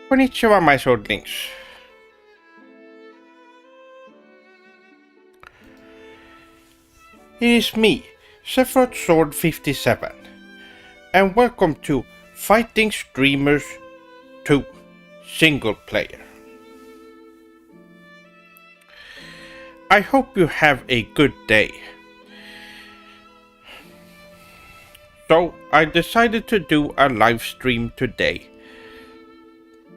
Konnichiwa, my swordlings. It is me, Sephiroth Sword 57, and welcome to Fighting Streamers 2 Single Player. I hope you have a good day. So, I decided to do a live stream today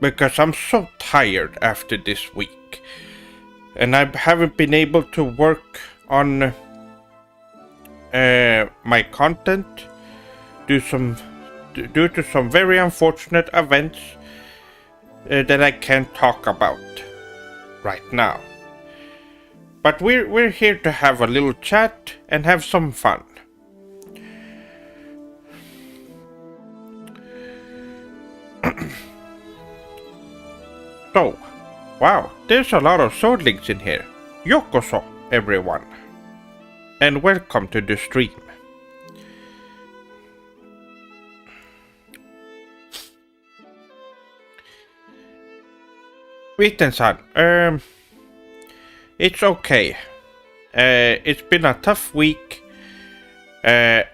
because I'm so tired after this week, and I haven't been able to work on my content due to some very unfortunate events that I can't talk about right now. But we're here to have a little chat and have some fun. So, wow, there's a lot of swordlings in here. Yokoso, everyone. And welcome to the stream. Witten-san, it's okay. It's been a tough week. There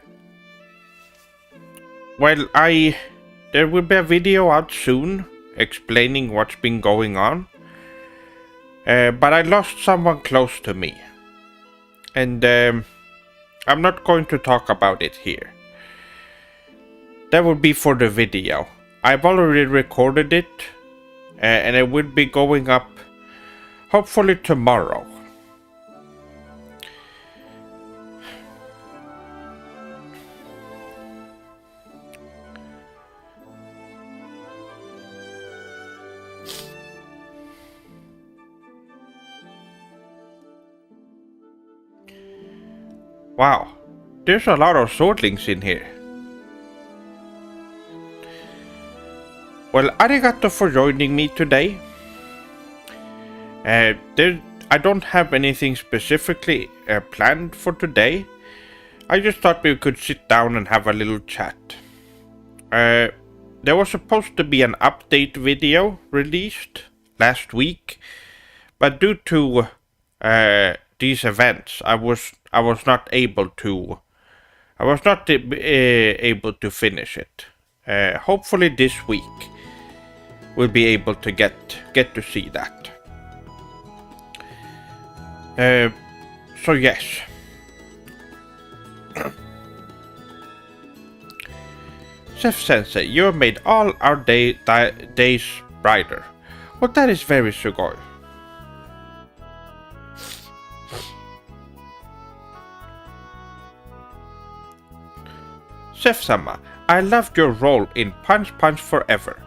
will be a video out soon explaining what's been going on. But I lost someone close to me. And I'm not going to talk about it here. That will be for the video. I've already recorded it, and it will be going up hopefully tomorrow. Wow, there's a lot of swordlings in here. Well, arigato for joining me today. I don't have anything specifically planned for today. I just thought we could sit down and have a little chat. There was supposed to be an update video released last week, but due to these events, I was not able to finish it. Hopefully this week we'll be able to get to see that. So yes. Chef Sensei, you have made all our days brighter. Well, that is very sugoi. Chef-sama, I loved your role in Punch Punch Forever.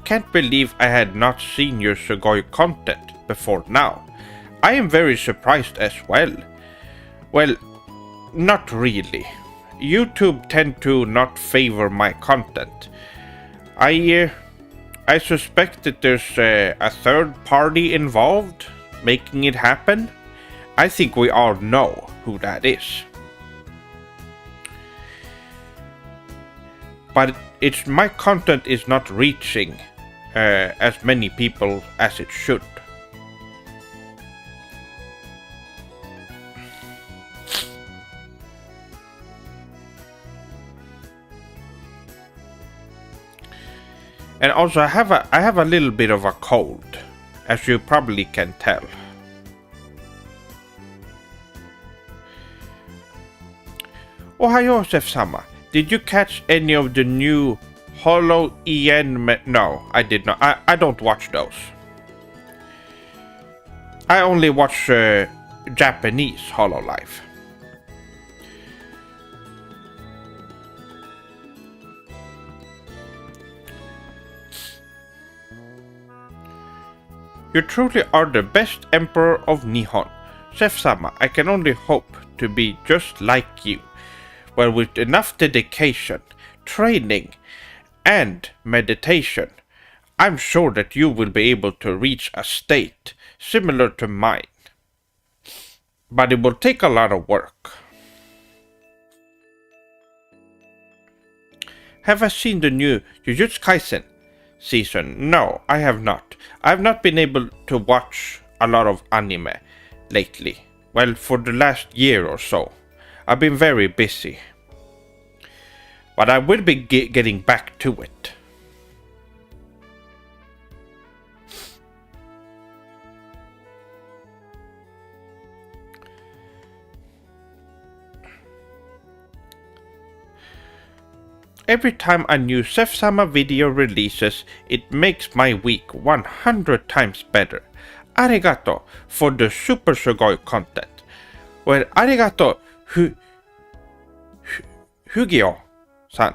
Can't believe I had not seen your Sugoi content before now. I am very surprised as well. Well, not really. YouTube tend to not favor my content. I suspect that there's a third party involved making it happen. I think we all know who that is. But my content is not reaching as many people as it should. And also I have a little bit of a cold, as you probably can tell. Ohayo, Chef-sama. Did you catch any of the new Holo EN? No, I did not. I don't watch those. I only watch Japanese Hololive. You truly are the best emperor of Nihon. Chef-sama, I can only hope to be just like you. Well, with enough dedication, training, and meditation, I'm sure that you will be able to reach a state similar to mine. But it will take a lot of work. Have I seen the new Jujutsu Kaisen? season. No, I have not. I've not been able to watch a lot of anime lately. Well, for the last year or so. I've been very busy. But I will be getting back to it. Every time a new Sef-sama video releases, it makes my week 100 times better. Arigato for the Super Sugoi content. Well, arigato Hugio-san.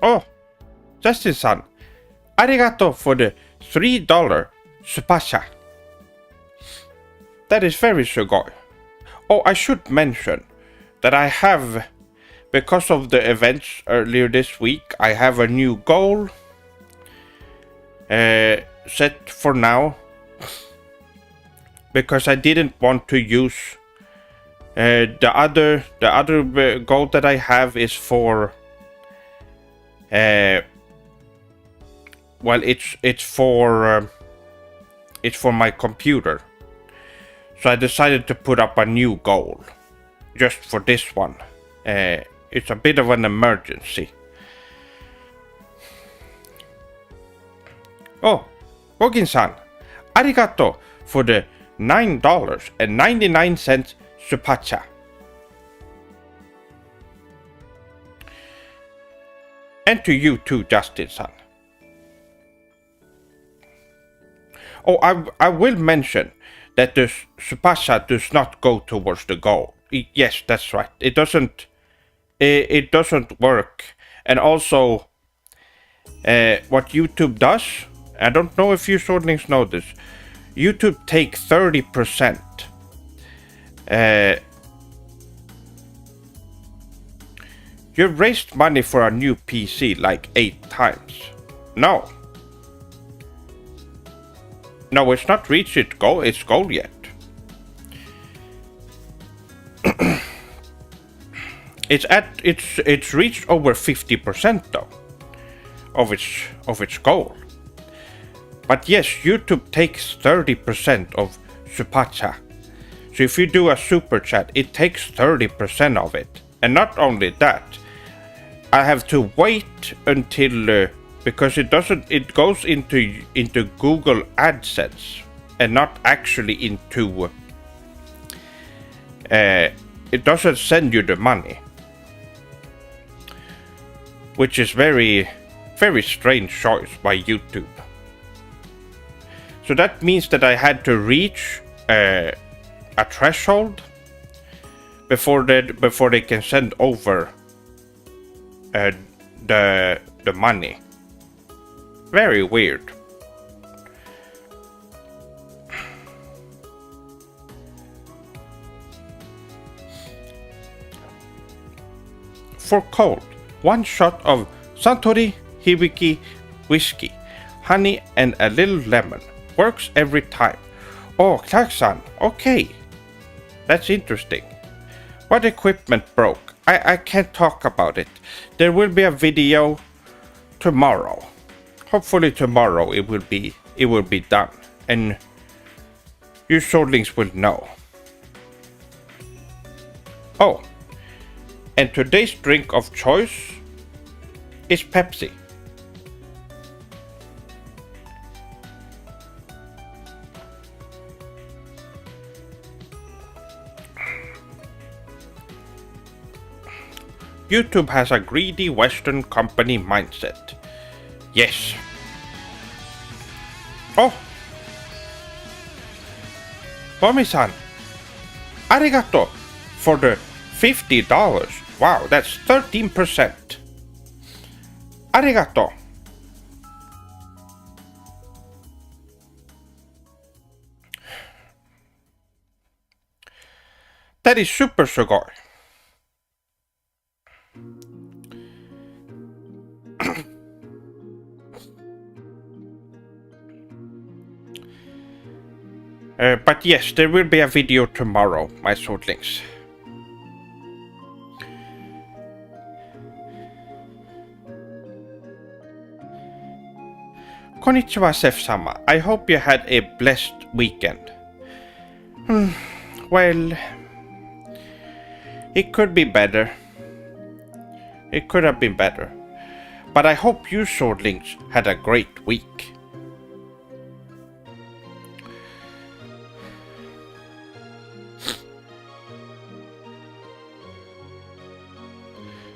Oh, Justin-san. Arigato for the $3 supasha. That is very sugoi. Oh, I should mention that I have, because of the events earlier this week, I have a new goal set for now. Because I didn't want to use the other goal that I have is for well, it's for my computer. So I decided to put up a new goal just for this one. It's a bit of an emergency. Oh, Gogin-san, arigato for the $9.99 supacha. And to you too, Justin-san. Oh, I will mention that the supasha does not go towards the goal. Yes, that's right. It doesn't work. And also, what YouTube does, I don't know if you Swordlings know this, YouTube takes 30%. You've raised money for a new PC like 8 times. No. No, it's not reached its goal yet. It's reached over 50% though of its goal. But yes, YouTube takes 30% of Supacha. So if you do a super chat, it takes 30% of it. And not only that, I have to wait until because it goes into Google AdSense and not actually into it doesn't send you the money, which is very strange choice by YouTube. So that means that I had to reach a threshold before they can send over the money. Very weird. For cold, 1 shot of Suntory Hibiki whiskey, honey and a little lemon. Works every time. Oh, Clark-san, okay. That's interesting. What equipment broke? I can't talk about it. There will be a video tomorrow. Hopefully tomorrow it will be done, and you Swordlings will know. Oh, and today's drink of choice is Pepsi. YouTube has a greedy Western company mindset. Yes. Oh! Bomi-san! Arigato for the $50. Wow, that's 13%. Arigato. That is Super Sugoi. But yes, there will be a video tomorrow, my swordlings. Konnichiwa, Sef-sama. I hope you had a blessed weekend. Well, it could be better. It could have been better. But I hope you swordlings had a great week.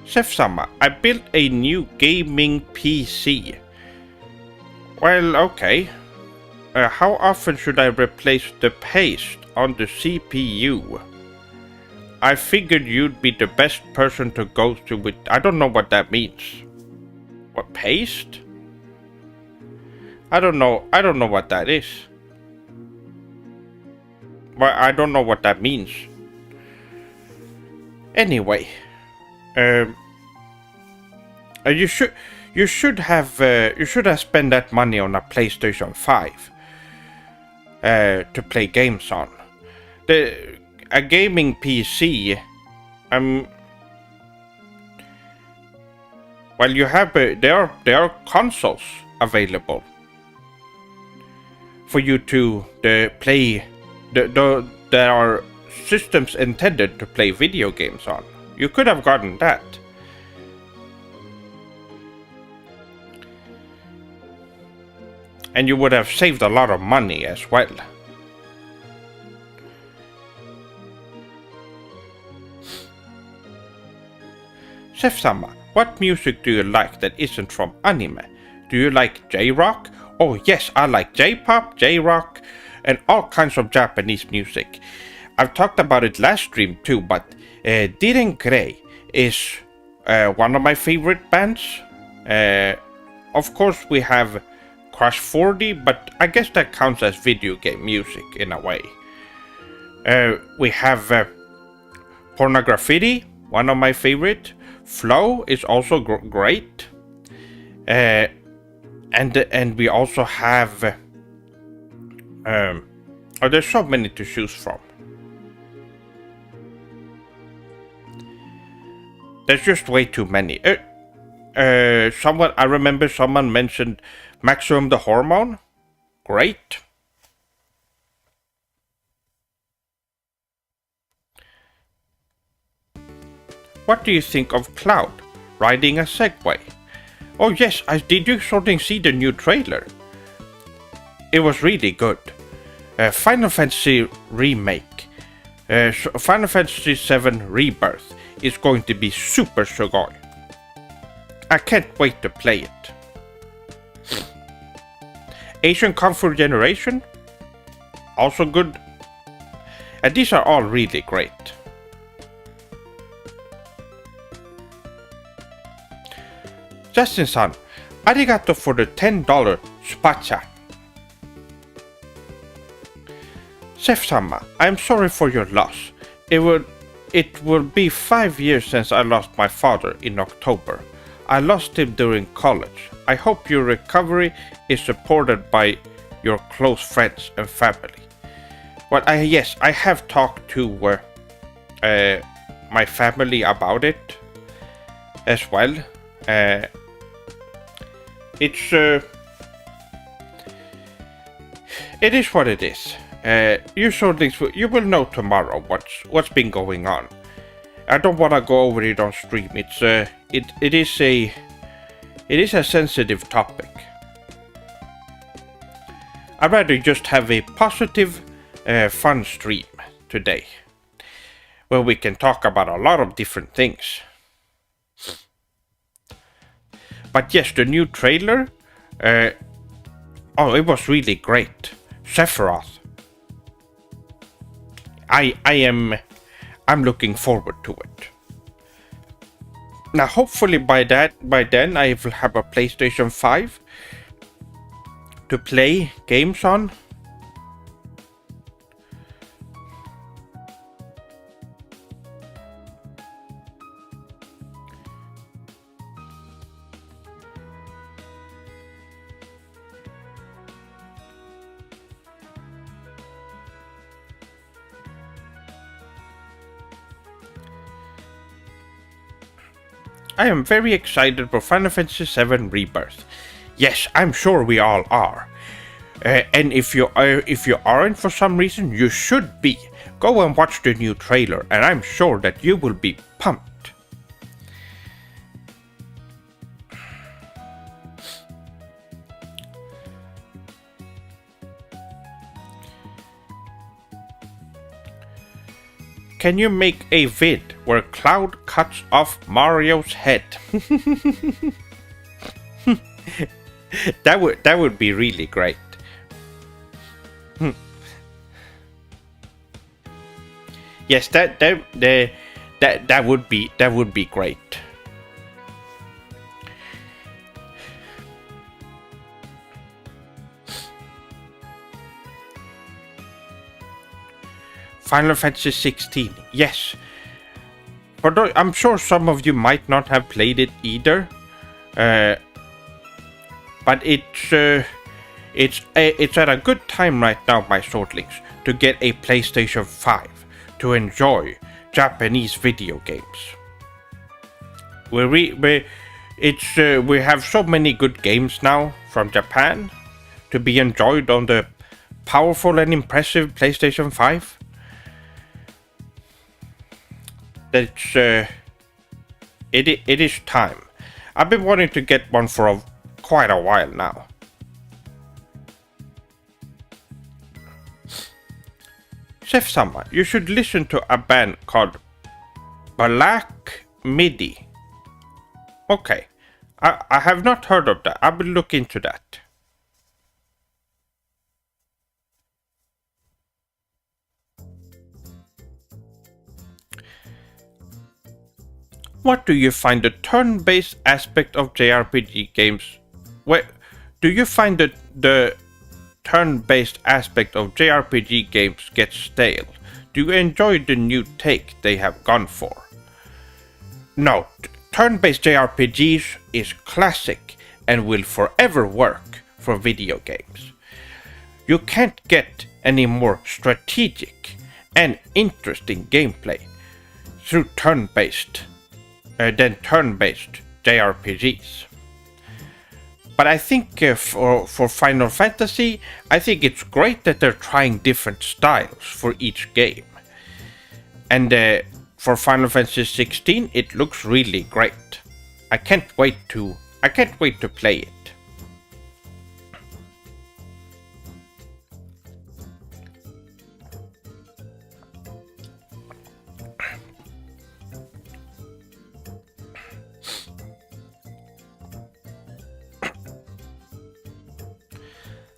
Sef-sama, I built a new gaming PC. Well, okay. How often should I replace the paste on the CPU? I figured you'd be the best person to go to with... I don't know what that means. What, paste? I don't know what that is. Well, I don't know what that means. Anyway, you should have spent that money on a PlayStation 5 to play games on. A gaming PC. Well, you have there are consoles available for you to play. There are systems intended to play video games on. You could have gotten that. And you would have saved a lot of money as well. Chef-sama, what music do you like that isn't from anime? Do you like J-rock? Oh yes, I like J-pop, J-rock, and all kinds of Japanese music. I've talked about it last stream too, but Diren Grey is one of my favorite bands. Of course we have Crash 40, but I guess that counts as video game music in a way. We have Pornograffiti, one of my favorite. Flow is also great. And we also have there's so many to choose from. There's just way too many. I remember someone mentioned Maximum the Hormone. Great. What do you think of Cloud riding a Segway? Oh yes, did you sorting see the new trailer? It was really good. Final Fantasy Remake, Final Fantasy VII Rebirth is going to be Super Sugoi. I can't wait to play it. Asian Kung Fu Generation, also good. And these are all really great. Justin-san, arigato for the $10 spacha. Chef-sama, I am sorry for your loss. It will be 5 years since I lost my father in October. I lost him during college. I hope your recovery is supported by your close friends and family. Well, yes, I have talked to my family about it as well. It is what it is. You sortlings, you will know tomorrow what's been going on. I don't want to go over it on stream. It is a sensitive topic. I'd rather just have a positive, fun stream today, where we can talk about a lot of different things. But yes, the new trailer, it was really great. Sephiroth. I'm looking forward to it. Now, hopefully by then I will have a PlayStation 5 to play games on. I am very excited for Final Fantasy VII Rebirth. Yes, I'm sure we all are. And if you aren't for some reason, you should be. Go and watch the new trailer, and I'm sure that you will be pumped. Can you make a vid where Cloud cuts off Mario's head? That would be really great. Yes, that would be great. Final Fantasy 16, yes. I'm sure some of you might not have played it either, but it's at a good time right now, my swordlings, to get a PlayStation 5 to enjoy Japanese video games. We have so many good games now from Japan to be enjoyed on the powerful and impressive PlayStation 5. It is time. I've been wanting to get one for quite a while now. Chef-sama, you should listen to a band called Black Midi. Okay, I have not heard of that. I will look into that. What do you find the turn-based aspect of JRPG games? Do you find that the turn-based aspect of JRPG games gets stale? Do you enjoy the new take they have gone for? No, turn-based JRPGs is classic and will forever work for video games. You can't get any more strategic and interesting gameplay through turn-based than turn-based JRPGs. But I think for Final Fantasy, I think it's great that they're trying different styles for each game. And for Final Fantasy 16, it looks really great. I can't wait to play it.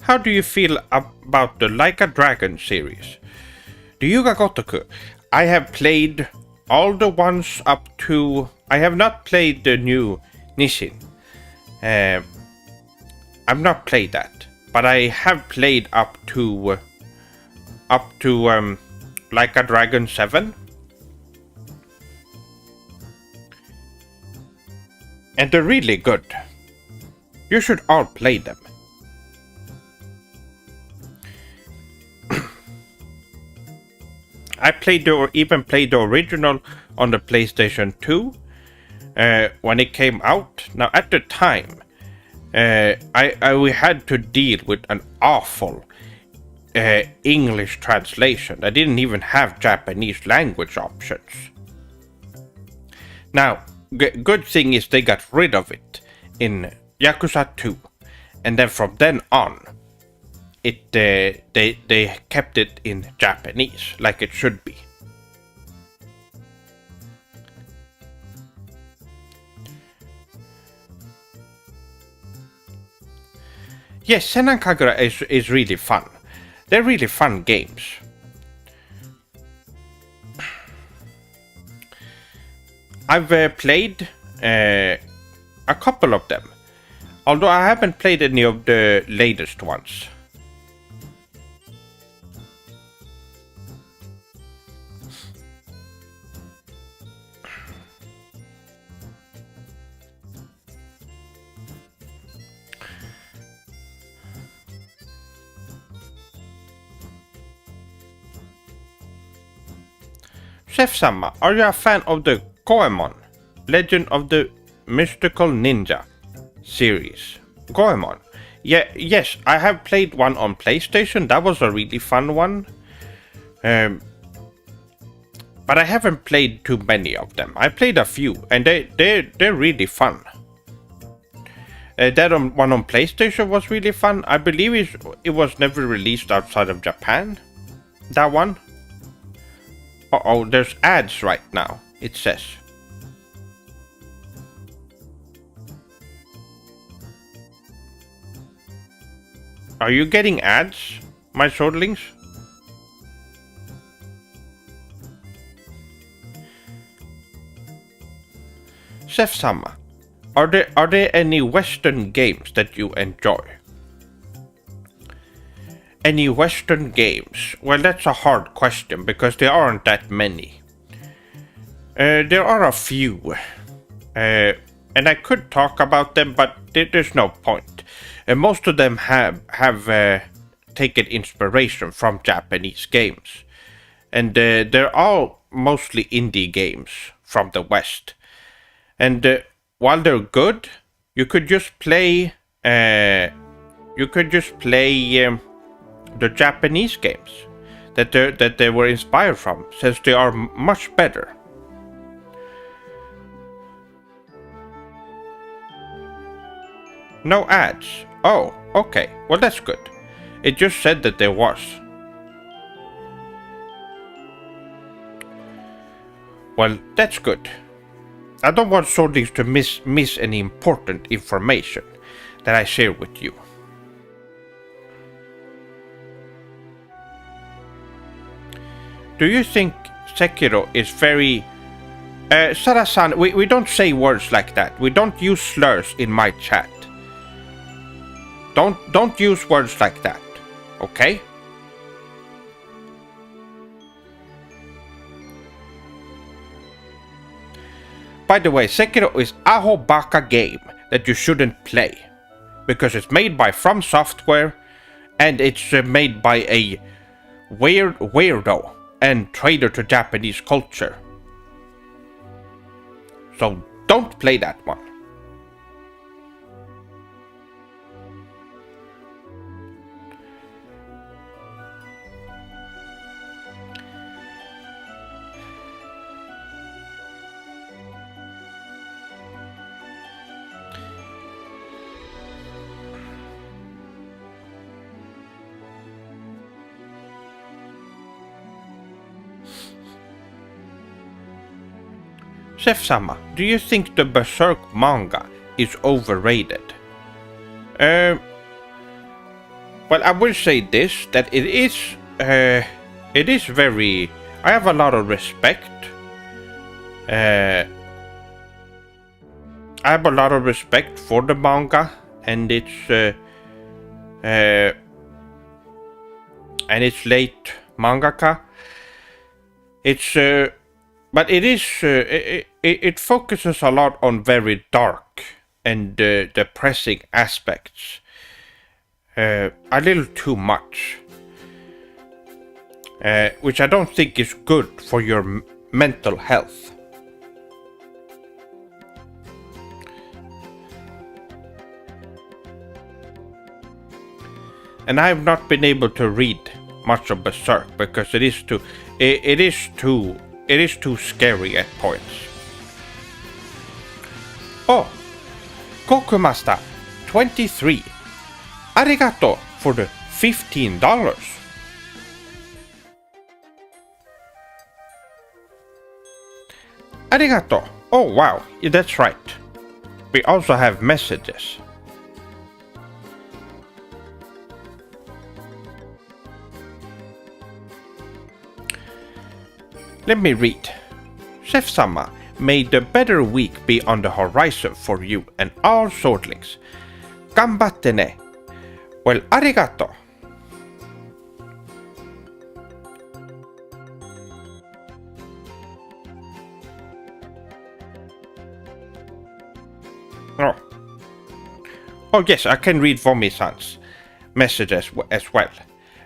How do you feel about the Like a Dragon series? The Yuga Gotoku. I have played all the ones up to... I have not played the new Nishin. I've not played that. But I have played up to Like a Dragon 7. And they're really good. You should all play them. I even played the original on the PlayStation 2 when it came out. Now, at the time, we had to deal with an awful English translation. I didn't even have Japanese language options. Now, good thing is they got rid of it in Yakuza 2, and then from then on, they kept it in Japanese, like it should be. Yes, Senran Kagura is really fun. They're really fun games. I've played a couple of them, although I haven't played any of the latest ones. Chef-sama, are you a fan of the Goemon, Legend of the Mystical Ninja series. Goemon. Yes, I have played one on PlayStation. That was a really fun one. But I haven't played too many of them. I played a few, and they're really fun. That one on PlayStation was really fun. I believe it was never released outside of Japan. That one. Uh-oh, there's ads right now, it says. Are you getting ads, my swordlings? Chef-sama, are there any Western games that you enjoy? Any Western games? Well, that's a hard question because there aren't that many. There are a few. And I could talk about them, but there's no point. Most of them have taken inspiration from Japanese games. And they're all mostly indie games from the West. And while they're good, you could just play the Japanese games that they were inspired from, since they are much better. No ads. Oh, okay. Well, that's good. It just said that there was. Well, that's good. I don't want swordlings to miss any important information that I share with you. Do you think Sekiro is very... Sara-san, we don't say words like that. We don't use slurs in my chat. Don't use words like that, okay? By the way, Sekiro is a baka game that you shouldn't play, because it's made by From Software, and it's made by a weirdo and traitor to Japanese culture. So don't play that one. Chef-sama, do you think the Berserk manga is overrated? Well, I will say this, that it is very... I have a lot of respect. I have a lot of respect for the manga and its late mangaka. But it is it focuses a lot on very dark and depressing aspects, a little too much, which I don't think is good for your mental health. And I have not been able to read much of Berserk because it is too scary at points. Oh, Goku Master 23. Arigato for the $15. Arigato. Oh wow, yeah, that's right. We also have messages. Let me read. Chef-sama, may the better week be on the horizon for you and all swordlings. Gambatte ne. Well, arigato. Oh yes, I can read Vomi-san's messages as well.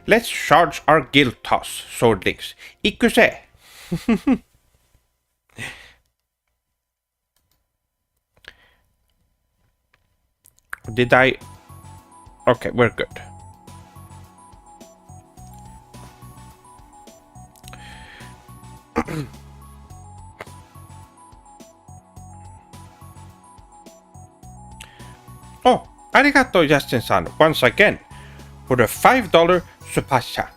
Let's charge our guild toss, swordlings. Ikuse. Did I? Okay, we're good. Oh, arigato Justin-san once again for the $5 super chat.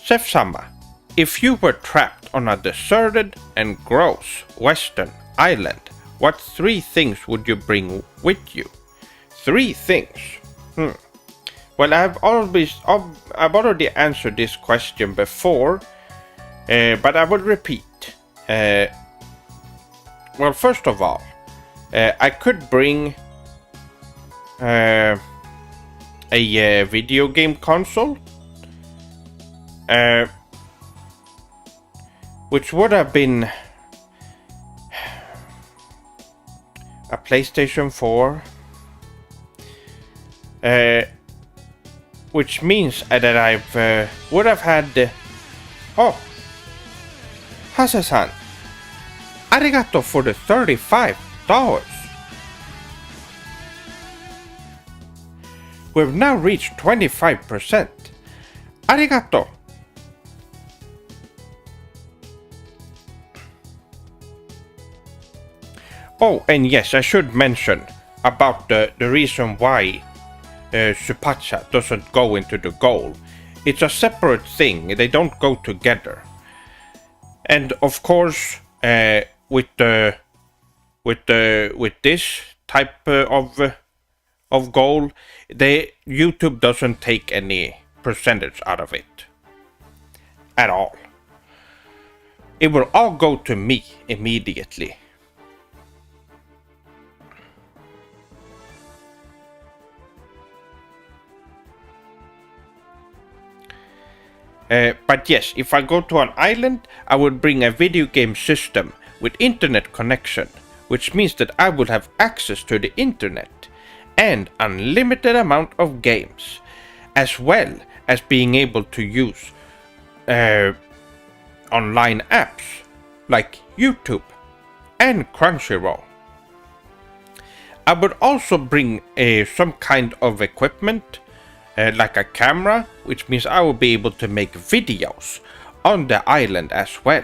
Chef-sama, if you were trapped on a deserted and gross western island, what 3 things would you bring with you? 3 things? Well, I've already answered this question before, but I will repeat. Well, first of all, I could bring a video game console, which would have been a PlayStation 4, which means that I would have had oh, Hase-san, arigato for the $35. We've now reached 25%. Arigato. Oh, and yes, I should mention about the reason why Supacha doesn't go into the goal. It's a separate thing, they don't go together. And of course, with this type of goal, YouTube doesn't take any percentage out of it at all. It will all go to me immediately. But yes, if I go to an island, I would bring a video game system with internet connection, which means that I would have access to the internet and unlimited amount of games, as well as being able to use online apps like YouTube and Crunchyroll. I would also bring some kind of equipment, like a camera, which means I will be able to make videos on the island as well.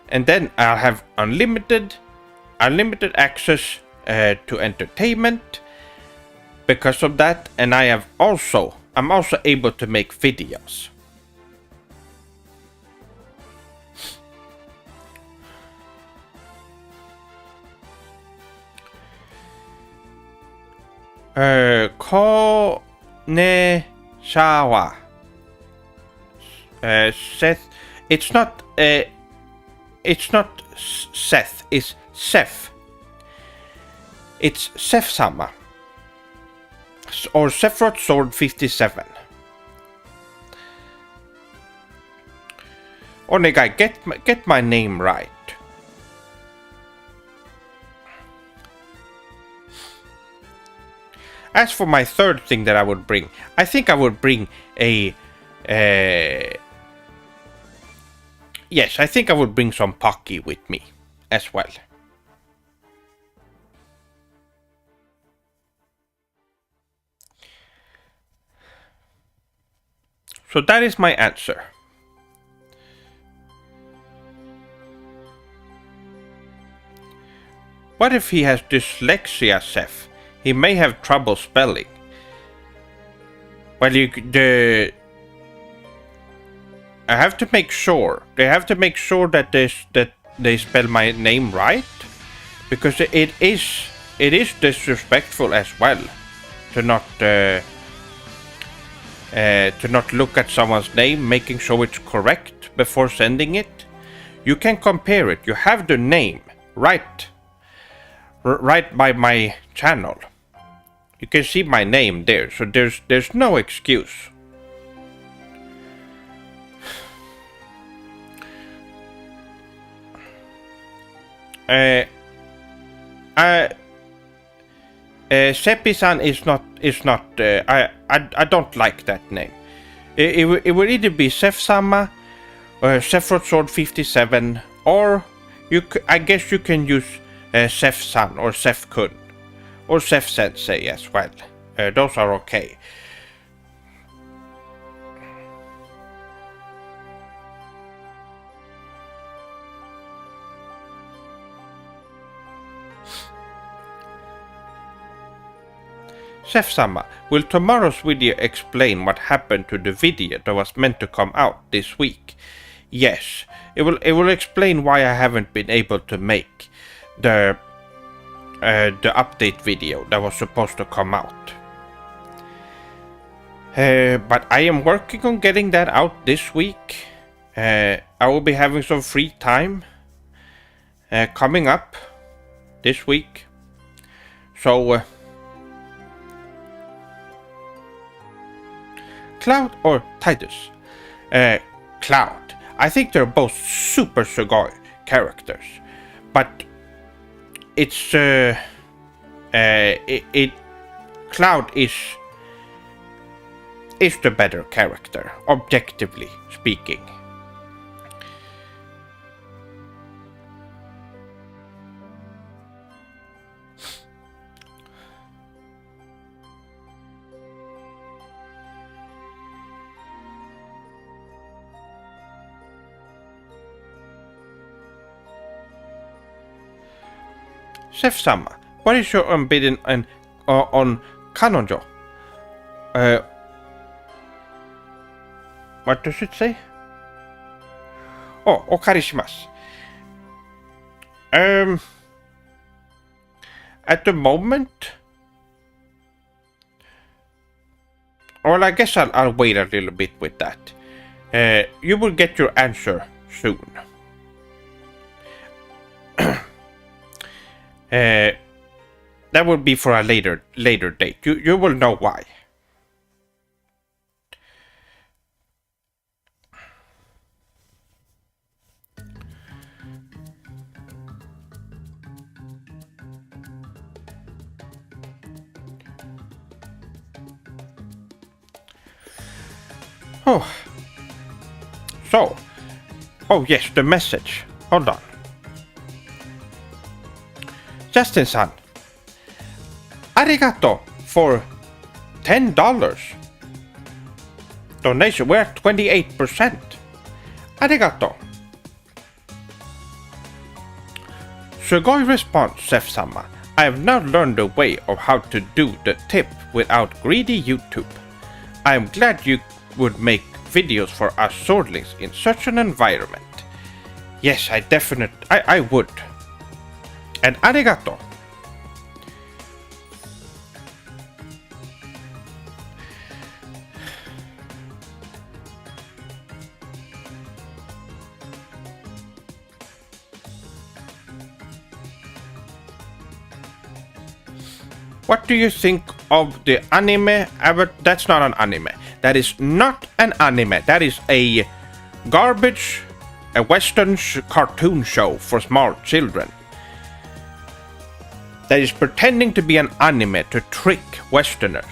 And then I'll have unlimited access to entertainment because of that, and I'm also able to make videos. Koneshawa. Seth. It's not Seth. It's Seth. It's Seth-sama. Or Sephiroth Sword 57. Onegai, get my name right. As for my third thing that I would bring, I think I would bring yes, I think I would bring some Pocky with me as well. So that is my answer. What if he has dyslexia, Seth? He may have trouble spelling. Well, I have to make sure. They have to make sure that they spell my name right, because it is disrespectful as well to not look at someone's name, making sure it's correct before sending it. You can compare it. You have the name right by my channel. You can see my name there, so there's no excuse. Seppi-san is not. I don't like that name. It would either be Seth-sama, Sephiroth Sword 57, or I guess you can use Sef-san or Sef-kun or Sef-sensei as well. Those are okay. Chef-sama, will tomorrow's video explain what happened to the video that was meant to come out this week? Yes, it will explain why I haven't been able to make the update video that was supposed to come out. But I am working on getting that out this week. I will be having some free time coming up this week. So Cloud or Titus? Cloud. I think they're both Super Sugoi characters, but it's Cloud is the better character, objectively speaking. Chef-sama, what is your opinion on Kanonjo? What does it say? Oh, okarishimasu. At the moment, well, I guess I'll wait a little bit with that. You will get your answer soon. That will be for a later date. You will know why. Oh. So. Oh yes, the message. Hold on. Justin-san, arigato for $10. Donation, we're at 28%. Arigato. Sugoi response, Chef-sama. I have now learned a way of how to do the tip without greedy YouTube. I am glad you would make videos for us swordlings in such an environment. Yes, I would. And arigato. What do you think of the anime? That's not an anime. That is not an anime. That is a Western cartoon show for small children. That is pretending to be an anime to trick Westerners.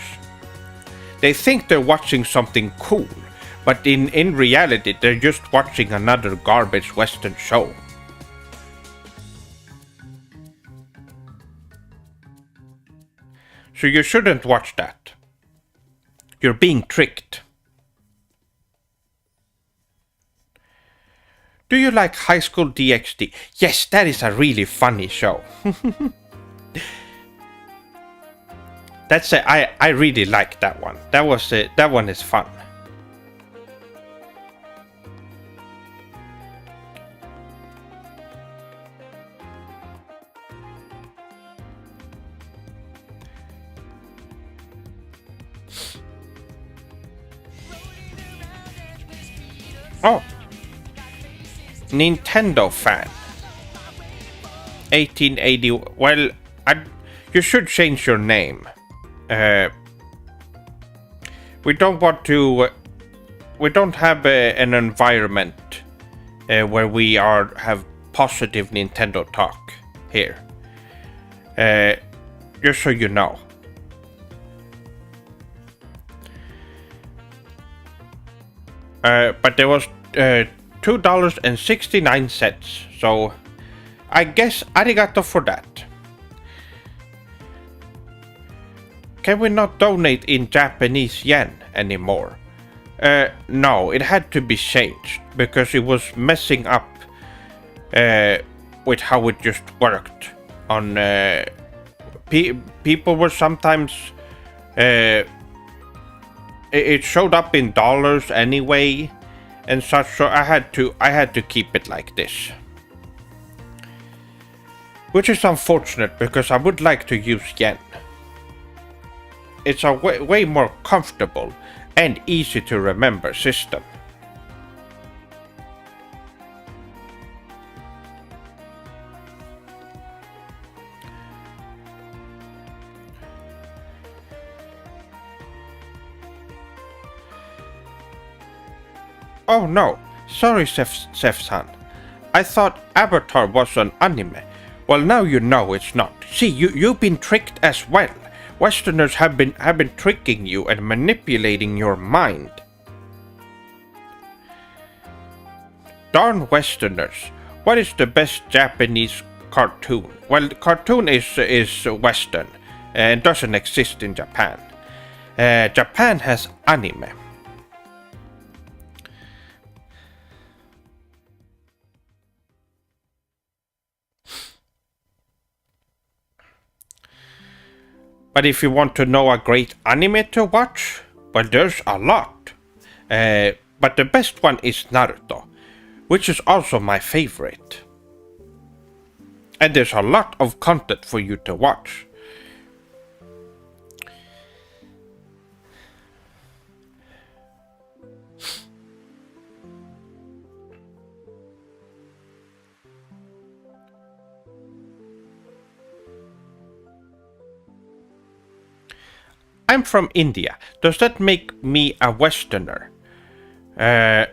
They think they're watching something cool, but in reality they're just watching another garbage Western show. So you shouldn't watch that. You're being tricked. Do you like High School DxD? Yes, that is a really funny show. I really like that one. That one is fun. Oh, Nintendo fan. 1880. Well, you should change your name. We don't want to. We don't have an environment where we have positive Nintendo talk here. Just so you know. But there was $2.69. So I guess arigato for that. Can we not donate in Japanese yen anymore? No, it had to be changed because it was messing up with how it just worked. On people were sometimes it showed up in dollars anyway and such, so I had to keep it like this. Which is unfortunate because I would like to use yen. It's a way more comfortable and easy to remember system. Oh no, sorry Sef-san. I thought Avatar was an anime. Well, now you know it's not. See, you've been tricked as well. Westerners have been tricking you and manipulating your mind. Darn Westerners. What is the best Japanese cartoon? Well, the cartoon is Western and doesn't exist in Japan. Japan has anime. But if you want to know a great anime to watch, well, there's a lot. But the best one is Naruto, which is also my favorite. And there's a lot of content for you to watch. I'm from India. Does that make me a Westerner? Well,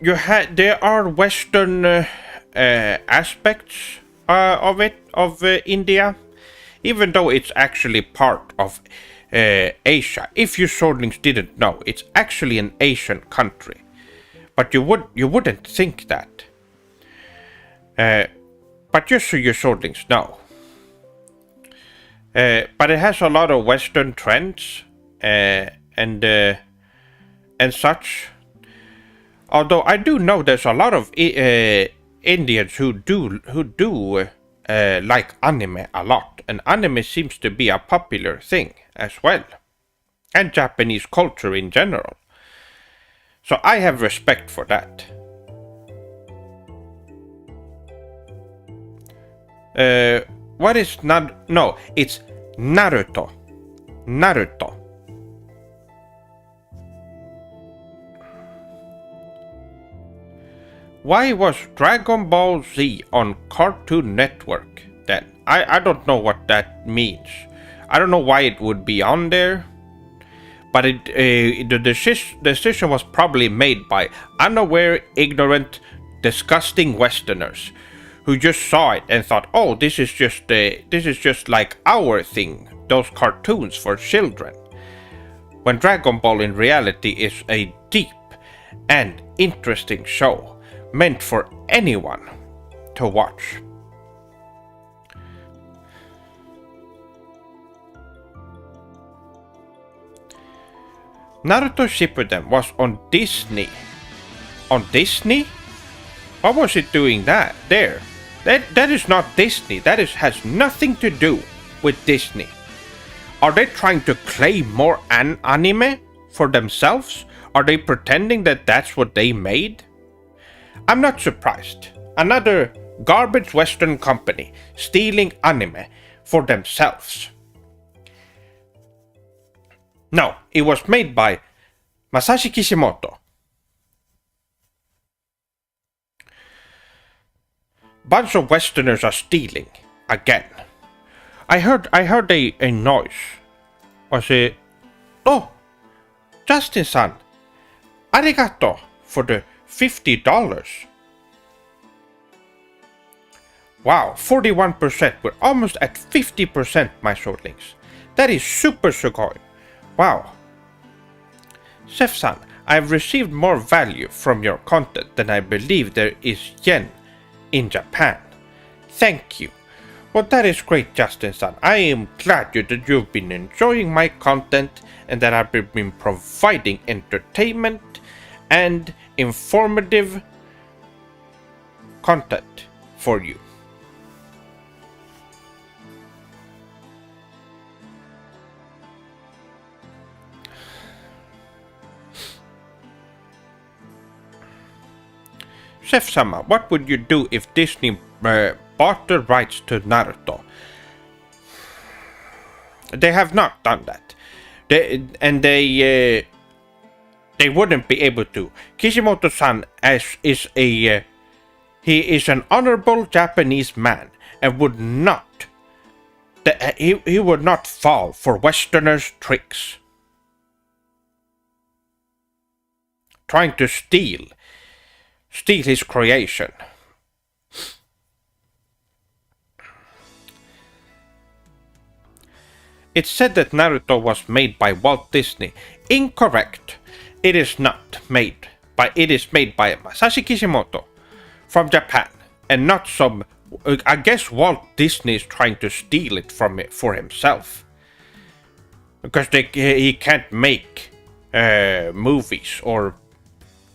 there are Western aspects of India, even though it's actually part of Asia. If you Swordlings didn't know, it's actually an Asian country, but you wouldn't think that. But just so you Swordlings know. But it has a lot of Western trends and such. Although I do know there's a lot of Indians who do like anime a lot, and anime seems to be a popular thing as well, and Japanese culture in general. So I have respect for that. What is no, it's Naruto. Naruto. Why was Dragon Ball Z on Cartoon Network then? I don't know what that means. I don't know why it would be on there. But the decision was probably made by unaware, ignorant, disgusting Westerners who just saw it and thought, "Oh, this is just like our thing, those cartoons for children." When Dragon Ball in reality is a deep and interesting show meant for anyone to watch. Naruto Shippuden was on Disney. On Disney? What was it doing there? That is not Disney. That has nothing to do with Disney. Are they trying to claim more anime for themselves? Are they pretending that that's what they made? I'm not surprised. Another garbage Western company stealing anime for themselves. No, it was made by Masashi Kishimoto. Bunch of Westerners are stealing again. I heard a noise. Was it? Oh, Justin-san, arigato for the $50. Wow, 41%. We're almost at 50%, my Swordlings. That is Super Sugoi. Wow. Sef-san, I've received more value from your content than I believe there is yen in Japan. Thank you. Well, that is great, Justin-san. I am glad that you've been enjoying my content and that I've been providing entertainment and informative content for you. Chef-sama, what would you do if Disney bought the rights to Naruto? They have not done that. They wouldn't be able to. Kishimoto-san he is an honorable Japanese man and would not he would not fall for Westerners' tricks. Trying to steal his creation. It's said that Naruto was made by Walt Disney. Incorrect. It is not made by. It is made by Masashi Kishimoto from Japan, and not some. I guess Walt Disney is trying to steal it from it for himself, because he can't make movies or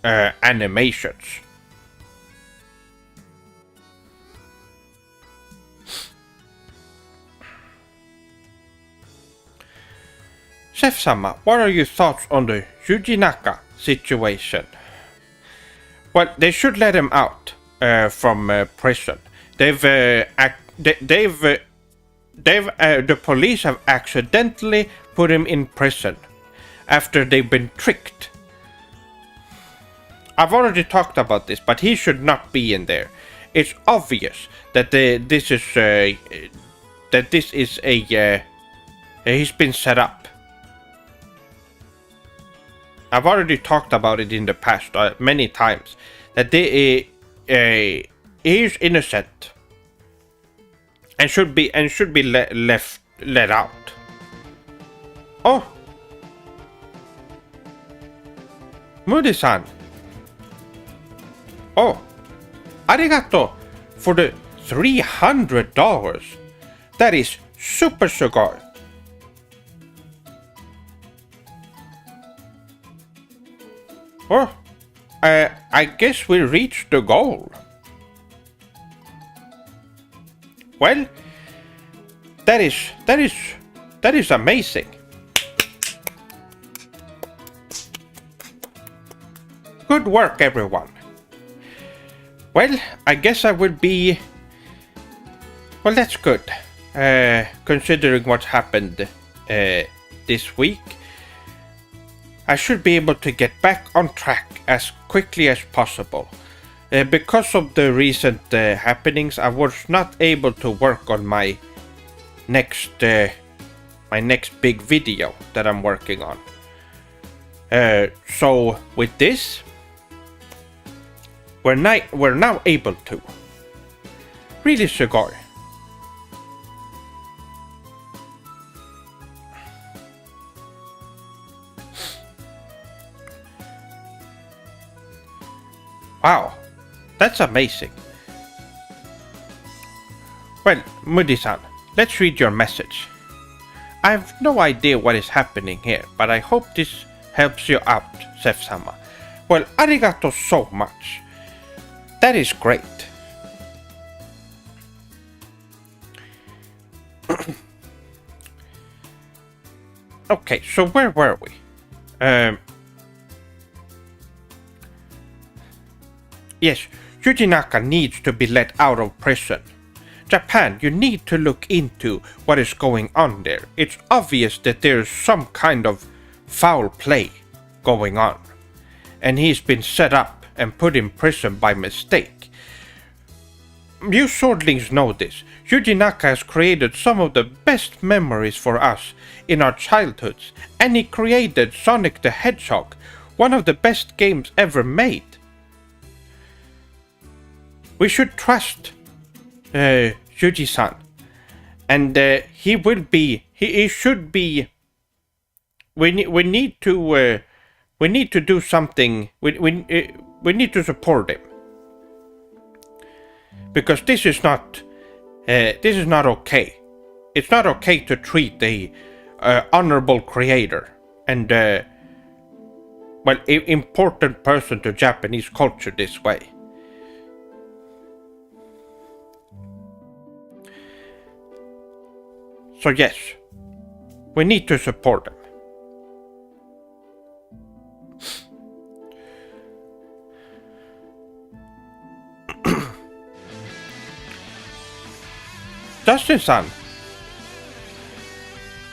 animations. Chef-sama, what are your thoughts on the Yuji Naka situation? Well, they should let him out from prison. The police have accidentally put him in prison after they've been tricked. I've already talked about this, but he should not be in there. It's obvious that he's been set up. I've already talked about it in the past many times, that he is innocent and should be let out. Oh, Moody-san. Oh, arigato for the $300. That is Super Sugoi. Oh, I guess we reached the goal. Well, that is amazing. Good work, everyone. Well, I guess I will be. Well, that's good. Considering what happened this week, I should be able to get back on track as quickly as possible. Because of the recent happenings, I was not able to work on my next big video that I'm working on. So with this, we're now able to. Really, Sugoi. Wow, that's amazing. Well, Moody-san, let's read your message. I have no idea what is happening here, but I hope this helps you out, Chef-sama. Well, arigato so much. That is great. Okay, so where were we? Yes, Yuji Naka needs to be let out of prison. Japan, you need to look into what is going on there. It's obvious that there's some kind of foul play going on, and he's been set up and put in prison by mistake. You swordlings know this. Yuji Naka has created some of the best memories for us in our childhoods, and he created Sonic the Hedgehog, one of the best games ever made. We should trust Yuji-san, and he should be. We need to We need to do something. We need to support him because this is not okay. It's not okay to treat the honorable creator and important person to Japanese culture this way. So yes, we need to support him. Justin-san,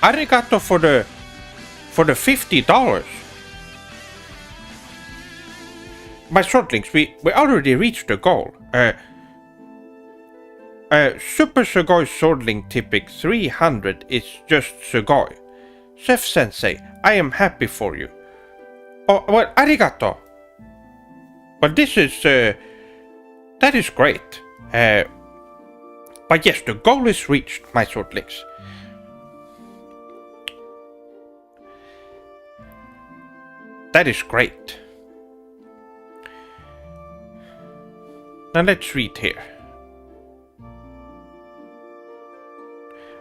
arigato for the $50. My shortlings, we already reached the goal. Super Sugoi swordling tipping 300 is just Sugoi. Chef-sensei, I am happy for you. Oh, well, arigato. But this is, that is great. But yes, the goal is reached, my swordlings. That is great. Now let's read here.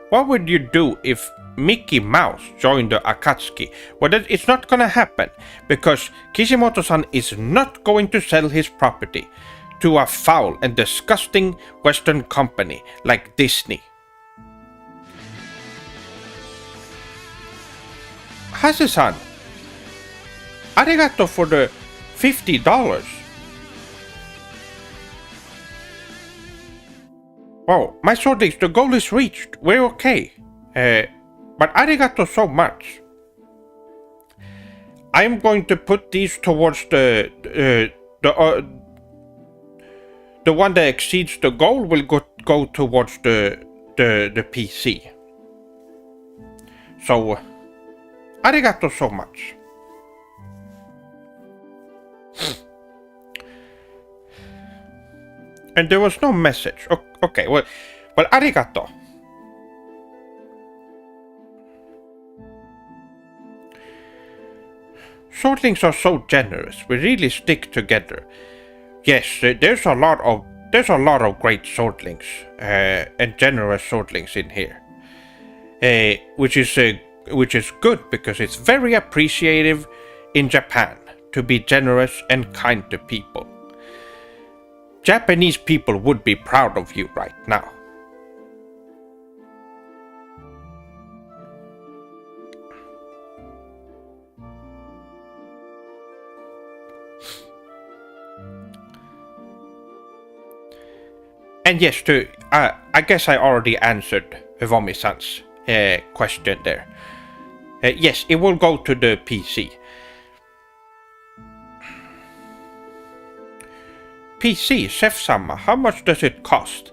What would you do if Mickey Mouse joined the Akatsuki? Well, it's not gonna happen, because Kishimoto-san is not going to sell his property to a foul and disgusting Western company like Disney. Hase-san, arigato for the $50. Wow, my swordlings, the goal is reached. We're okay. But arigato so much. I'm going to put these towards the one that exceeds the goal will go towards the PC. So, arigato so much. And there was no message. Okay, well, arigato. Swordlings are so generous. We really stick together. Yes, there's a lot of great swordlings and generous swordlings in here, which is good because it's very appreciative in Japan to be generous and kind to people. Japanese people would be proud of you right now. And yes, I guess I already answered Vomi-san's question there. Yes, it will go to the PC. PC, Chef-sama, how much does it cost?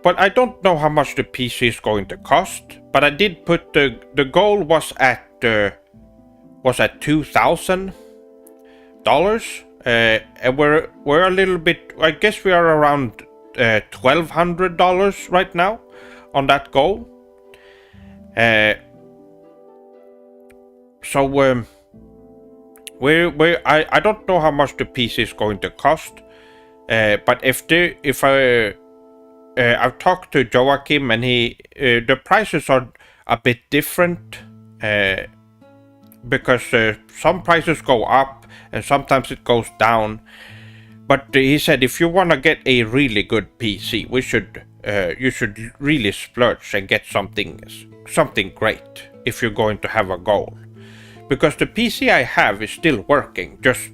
Well, I don't know how much the PC is going to cost, but I did put the goal was at $2,000, and we're a little bit. I guess we are around $1,200 right now on that goal. So I don't know how much the PC is going to cost. But I've talked to Joachim and the prices are a bit different because some prices go up and sometimes it goes down. But he said if you want to get a really good PC, you should really splurge and get something great if you're going to have a goal, because the PC I have is still working just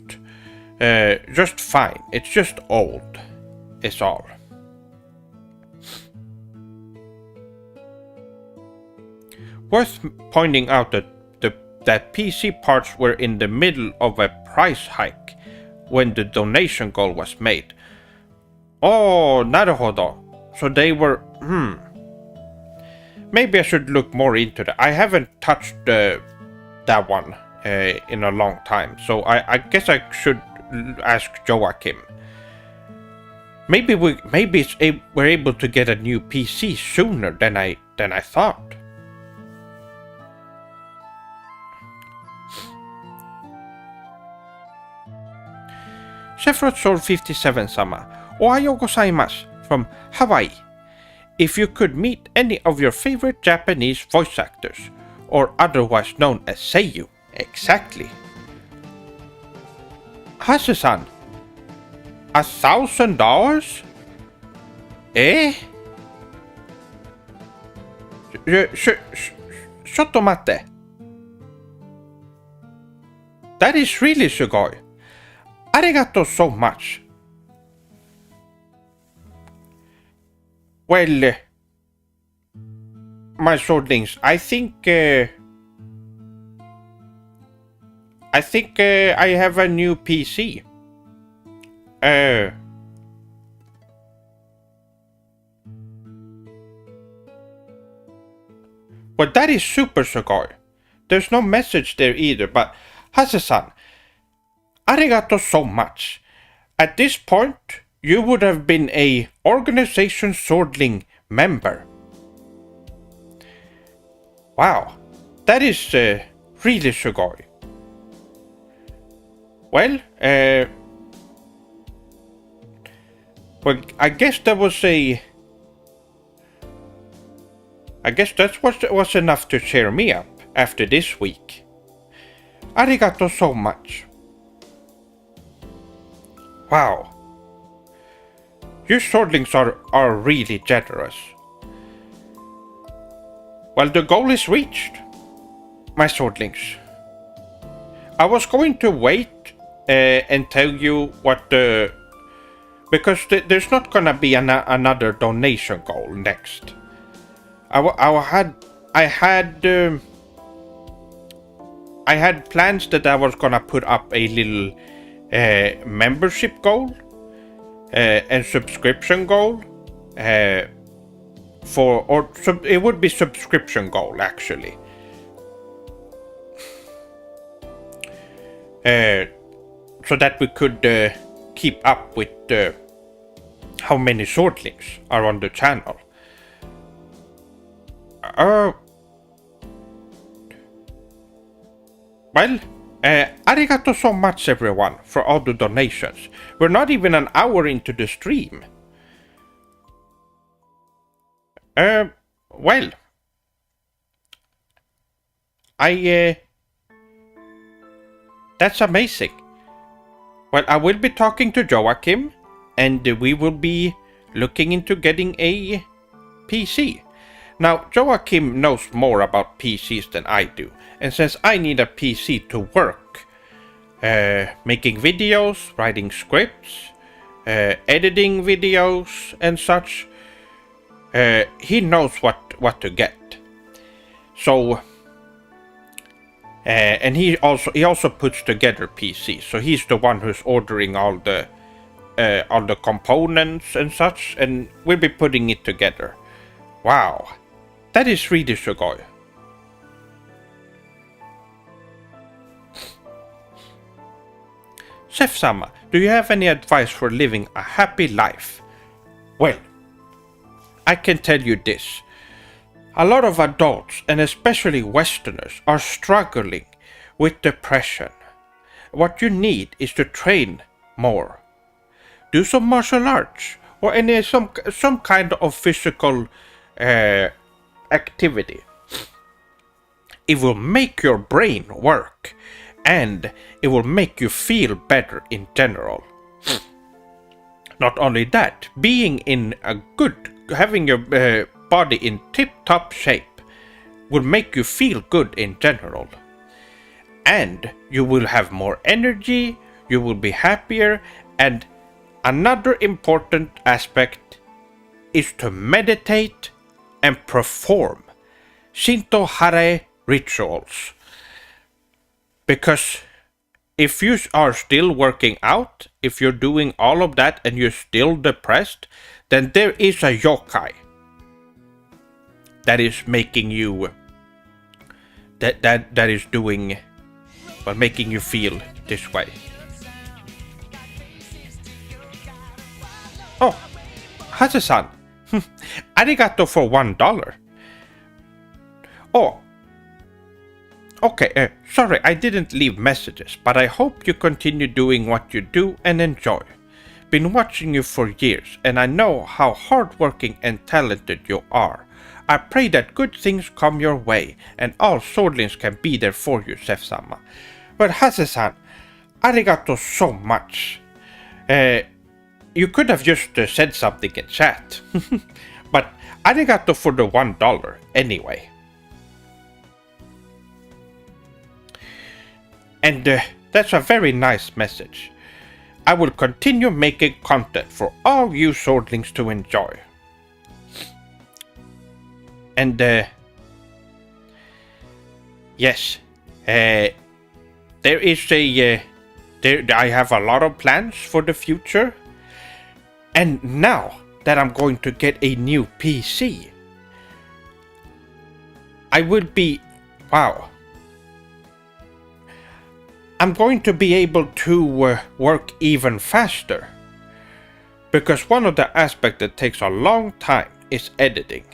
fine. It's just old, is all. Worth pointing out that PC parts were in the middle of a price hike when the donation goal was made. Oh, naruhodo. So they were, Maybe I should look more into that. I haven't touched that one in a long time, so I guess I should ask Joachim. Maybe we're able to get a new PC sooner than I thought. Sephiroth Sword 57-sama, Ohayo gozaimasu, from Hawaii. If you could meet any of your favorite Japanese voice actors, or otherwise known as Seiyu, exactly. Hase-san, $1,000? Eh? Shotomate. That is really sugoi. Arigato so much. Well, my swordlings, I think I have a new PC. But that is Super Sugoi. There's no message there either, but Hase-san, arigato so much. At this point, you would have been a organization swordling member. Wow, that is really sugoi. Well, I guess that was I guess that was enough to cheer me up after this week. Arigato so much. Wow. You swordlings are really generous. Well, the goal is reached, my swordlings. I was going to wait and tell you what because there's not gonna be another donation goal next. I had plans that I was gonna put up a little membership goal and subscription goal it would be subscription goal actually. So that we could keep up with how many swordlings are on the channel. Well, arigato so much everyone for all the donations. We're not even an hour into the stream. Well, that's amazing. Well, I will be talking to Joachim, and we will be looking into getting a PC. Now, Joachim knows more about PCs than I do, and since I need a PC to work, making videos, writing scripts, editing videos and such, he knows what to get. So, and he also puts together PCs, so he's the one who's ordering all the components and such, and we'll be putting it together. Wow, that is really sugoi. Chef-sama, do you have any advice for living a happy life? Well, I can tell you this. A lot of adults, and especially Westerners, are struggling with depression. What you need is to train more. Do some martial arts or some kind of physical activity. It will make your brain work, and it will make you feel better in general. Not only that, having your body in tip-top shape will make you feel good in general. And you will have more energy, you will be happier, and another important aspect is to meditate and perform Shinto Hare rituals. Because if you are still working out, if you're doing all of that and you're still depressed, then there is a yokai that is making you that is doing making you feel this way. Oh, Hase-san, arigato for $1. Oh, Okay, sorry, I didn't leave messages, but I hope you continue doing what you do and enjoy. Been watching you for years, and I know how hardworking and talented you are. I pray that good things come your way, and all swordlings can be there for you, Sef-sama. But Hase-san, arigato so much. You could have just said something in chat. But arigato for the $1 anyway. And that's a very nice message. I will continue making content for all you swordlings to enjoy. And yes, there is I have a lot of plans for the future. And now that I'm going to get a new PC, I will be, wow. I'm going to be able to work even faster. Because one of the aspects that takes a long time is editing.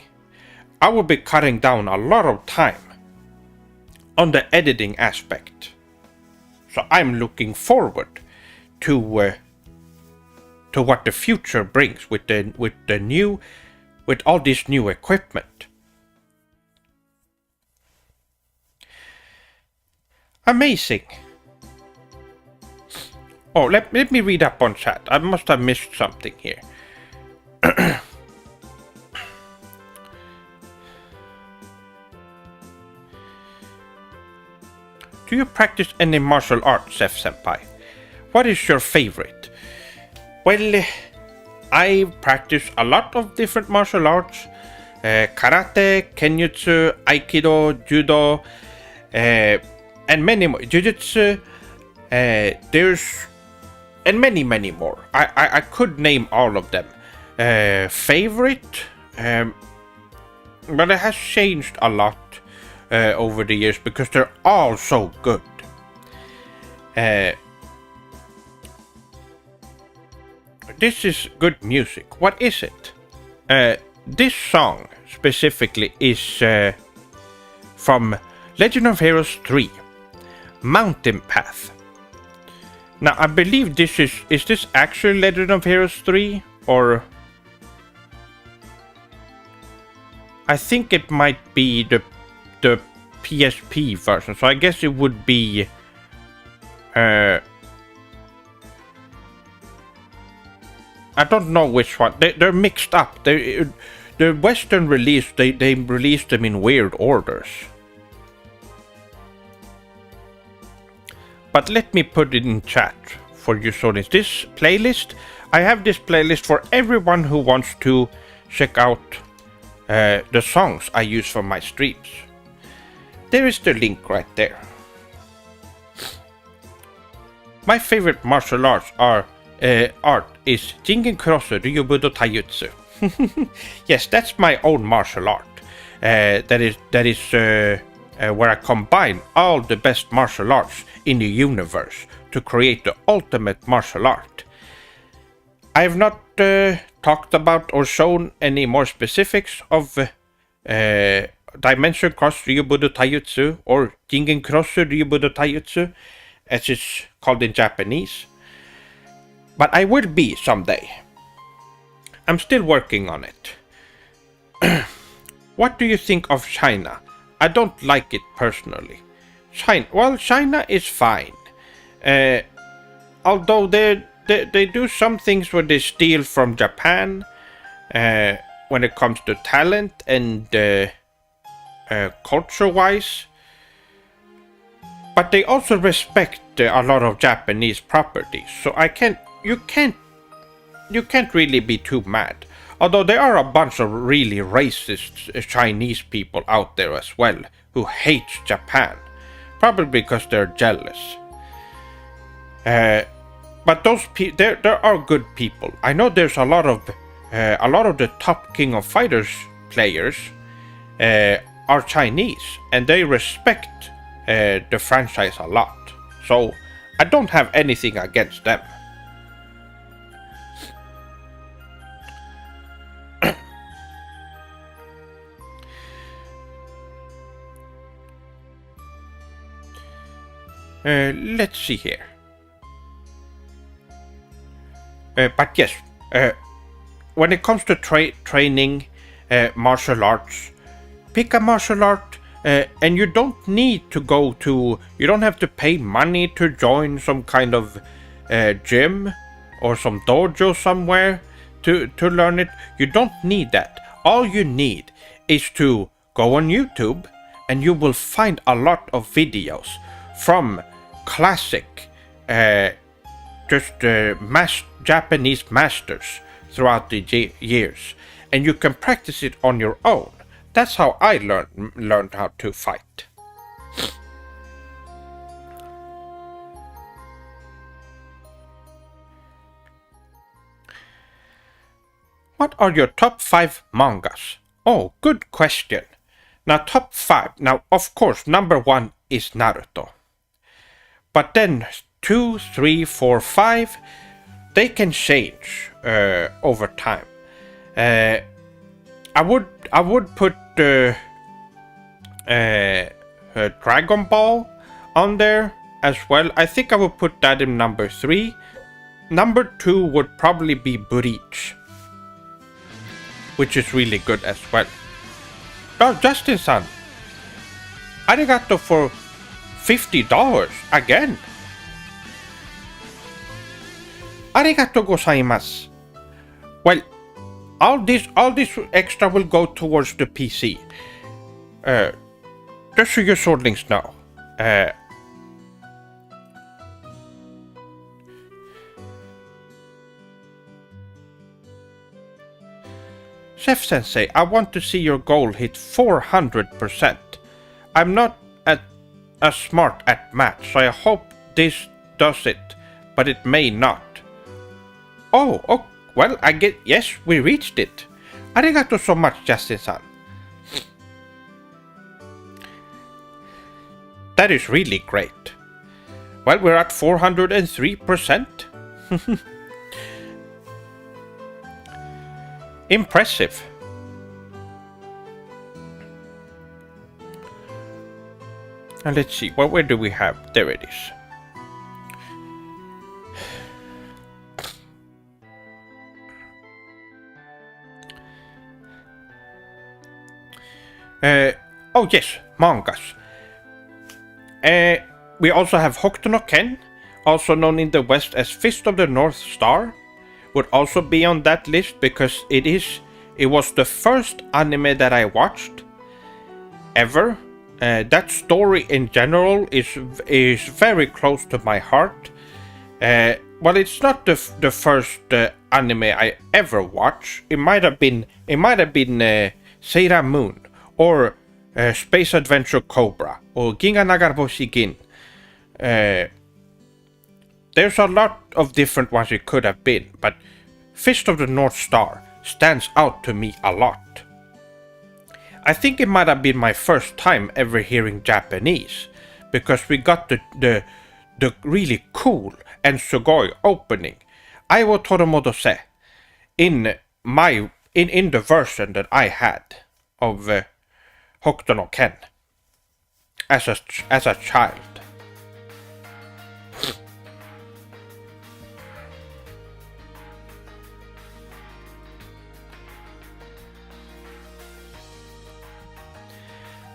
I will be cutting down a lot of time on the editing aspect. So I'm looking forward to what the future brings with all this new equipment. Amazing. Oh, let me read up on chat. I must have missed something here. Do you practice any martial arts, Sef-senpai? What is your favorite? Well, I practice a lot of different martial arts. Karate, kenjutsu, aikido, judo, and many more. Jujutsu, and many more. I could name all of them. Favorite? But it has changed a lot over the years because they're all so good. This is good music. What is it? This song specifically is from Legend of Heroes 3, Mountain Path. Now, I believe this is this actually Legend of Heroes 3? Or I think it might be the PSP version, so I guess it would be I don't know which one. They're mixed up. The Western release, they released them in weird orders. But let me put it in chat for you. So this playlist, I have this playlist for everyone who wants to check out the songs I use for my streams. There is the link right there. My favorite martial arts art is Jingen Cross Ryubudo Taijutsu. Yes, that's my own martial art. That is where I combine all the best martial arts in the universe to create the ultimate martial art. I have not talked about or shown any more specifics of Dimension Cross Ryubudo Taijutsu or Jingen Cross Ryubudo Taijutsu, as it's called in Japanese. But I will be someday. I'm still working on it. What do you think of China? I don't like it personally. China is fine. Although they do some things where they steal from Japan when it comes to talent and culture-wise. But they also respect a lot of Japanese properties, so you can't really be too mad. Although there are a bunch of really racist Chinese people out there as well who hate Japan, probably because they're jealous. But there are good people. I know there's a lot of the top King of Fighters players are Chinese, and they respect the franchise a lot. So I don't have anything against them. Let's see here. But yes, when it comes to training martial arts, pick a martial art, and you don't need to go to. You don't have to pay money to join some kind of gym or some dojo somewhere to learn it. You don't need that. All you need is to go on YouTube, and you will find a lot of videos from classic, Japanese masters throughout the years, and you can practice it on your own. That's how I learned how to fight. What are your top 5 mangas? Oh, good question. Now, top 5. Now, of course, number 1 is Naruto. But then 2, 3, 4, 5, they can change over time. I would put Dragon Ball on there as well. I think I would put that in number 3. Number 2 would probably be Bleach, which is really good as well. Oh, Justin-san, arigato for $50 again. Arigato gozaimasu. Well, all this extra will go towards the PC. Just so your swordlings know. Chef Sensei, I want to see your goal hit 400%. I'm not as smart at math, so I hope this does it, but it may not. Oh, well, yes, we reached it. Arigato so much, Justin-san. That is really great. Well, we're at 403%. Impressive. And let's see, where do we have? There it is. Oh yes, mangas. We also have Hokuto no Ken, also known in the West as Fist of the North Star, would also be on that list because it was the first anime that I watched ever. That story in general is very close to my heart. Well, it's not the first anime I ever watched. It might have been Sailor Moon or Space Adventure Cobra or Ginga Nagaraboshi Gin. There's a lot of different ones it could have been, but Fist of the North Star stands out to me a lot. I think it might have been my first time ever hearing Japanese, because we got the really cool and Sugoi opening, Aiwo Toromodose, in the version that I had of Hokuto no Ken as a child.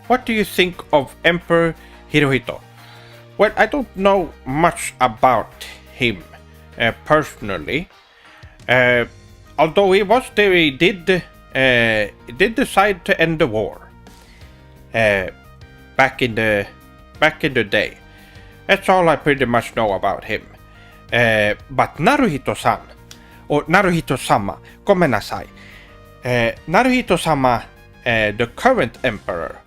What do you think of Emperor Hirohito? Well, I don't know much about him personally. Although he was there, he did decide to end the war back in the day. That's all I pretty much know about him. But Naruhito-san, or Naruhito-sama, gomenasai. Naruhito-sama, the current emperor,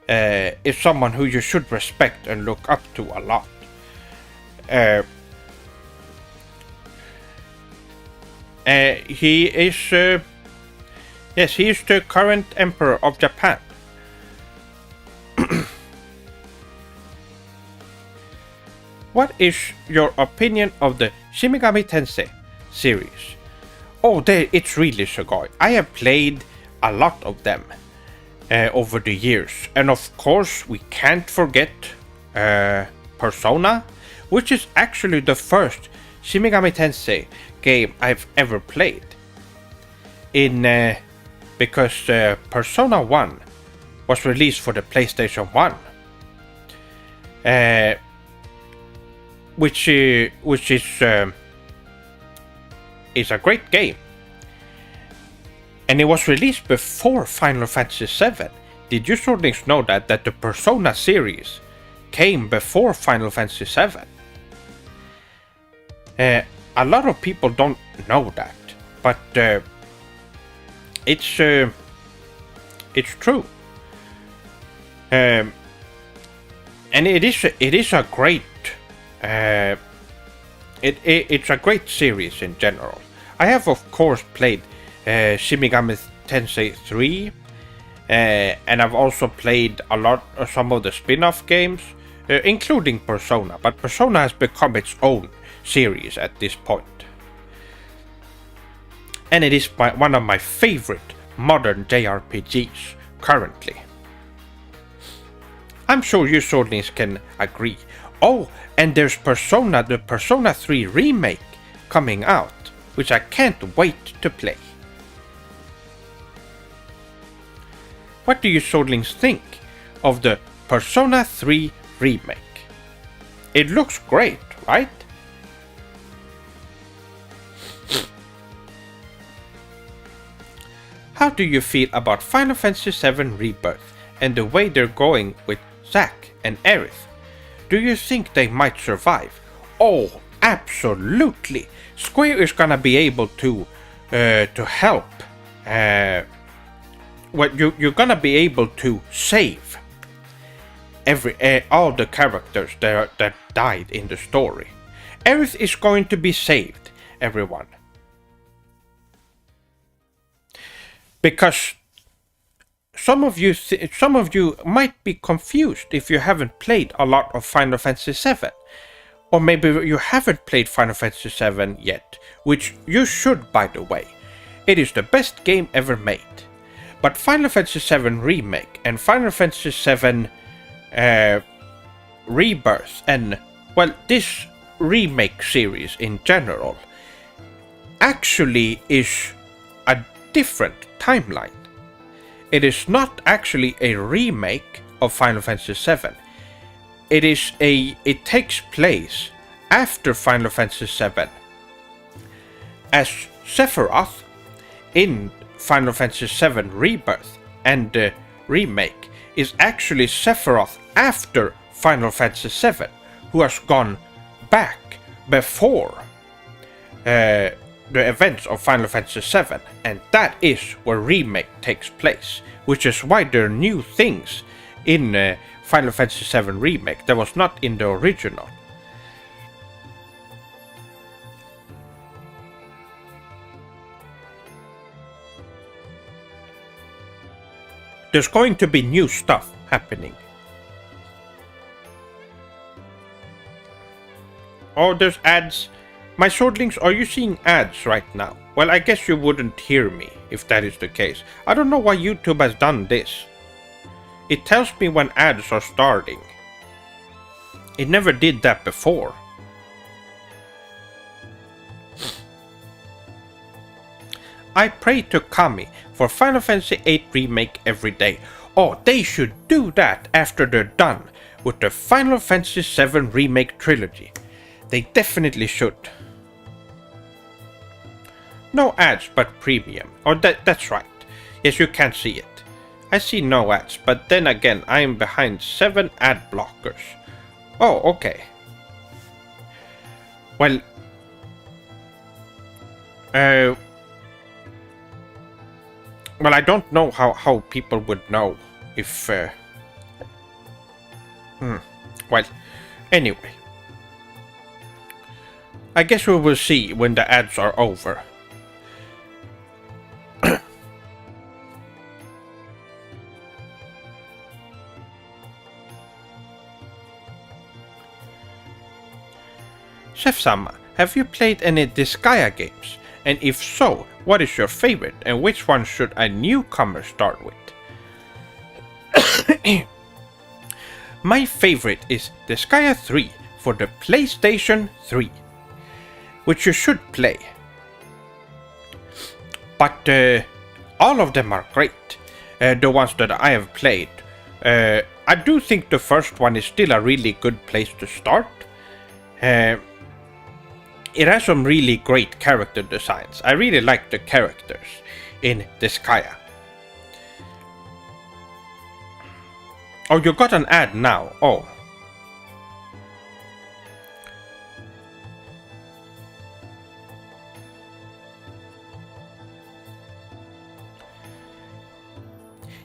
is someone who you should respect and look up to a lot. He is the current emperor of Japan. What is your opinion of the Shin Megami Tensei series? Oh, it's really Sugoi. I have played a lot of them over the years, and of course we can't forget Persona, which is actually the first Shin Megami Tensei game I've ever played. Because Persona 1 was released for the PlayStation 1, which is a great game, and it was released before Final Fantasy VII. Did you Swordlings know that the Persona series came before Final Fantasy VII? A lot of people don't know that, but it's true. And it is a great it's a great series in general. I have of course played Shin Megami Tensei 3, and I've also played some of the spin-off games, including Persona, but Persona has become its own series at this point. And it is one of my favorite modern JRPGs currently. I'm sure you Swordlings can agree. Oh, and there's the Persona 3 remake coming out, which I can't wait to play. What do you Swordlings think of the Persona 3 remake? It looks great, right? How do you feel about Final Fantasy VII Rebirth and the way they're going with Zack and Aerith? Do you think they might survive? Oh, absolutely! Square is gonna be able to help. You're gonna be able to save all the characters that died in the story. Aerith is going to be saved, everyone. Because some of you might be confused if you haven't played a lot of Final Fantasy VII, or maybe you haven't played Final Fantasy VII yet, which you should, by the way. It is the best game ever made. But Final Fantasy VII Remake and Final Fantasy VII Rebirth, and well, this remake series in general, actually is a different timeline. It is not actually a remake of Final Fantasy VII. It takes place after Final Fantasy VII, as Sephiroth in Final Fantasy VII Rebirth and the remake is actually Sephiroth after Final Fantasy VII, who has gone back before the events of Final Fantasy VII, and that is where remake takes place, which is why there are new things in Final Fantasy VII Remake that was not in the original. There's going to be new stuff happening. Oh, there's ads. My Swordlings, are you seeing ads right now? Well, I guess you wouldn't hear me if that is the case. I don't know why YouTube has done this. It tells me when ads are starting. It never did that before. I pray to Kami for Final Fantasy VIII Remake every day. Oh, they should do that after they're done with the Final Fantasy VII Remake trilogy. They definitely should. No ads, but premium. Oh, that's right. Yes, you can see it. I see no ads, but then again, I am behind 7 ad blockers. Oh, okay. Well, well, I don't know how people would know if... Well, anyway. I guess we will see when the ads are over. Chef-sama, have you played any Disgaea games? And if so, what is your favorite, and which one should a newcomer start with? My favorite is Disgaea 3 for the PlayStation 3, which you should play. But all of them are great, the ones that I have played. I do think the first one is still a really good place to start. It has some really great character designs. I really like the characters in Disgaea. Oh, you got an ad now. Oh.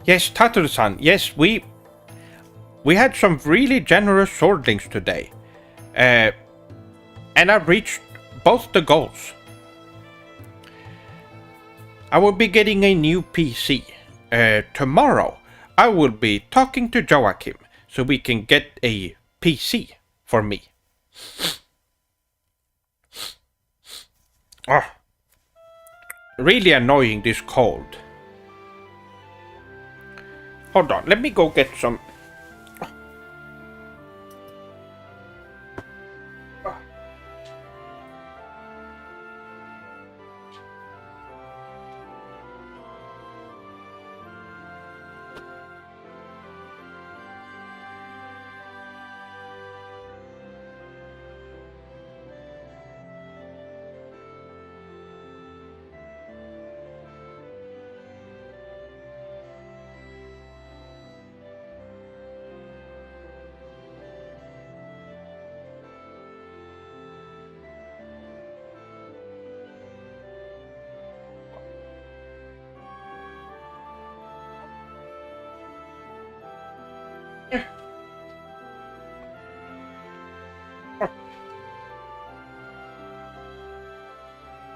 Yes, Tataru-san. Yes, we had some really generous swordlings today. And I've reached both the goals. I will be getting a new PC. Tomorrow, I will be talking to Joachim so we can get a PC for me. Oh, really annoying this cold. Hold on, let me go get some.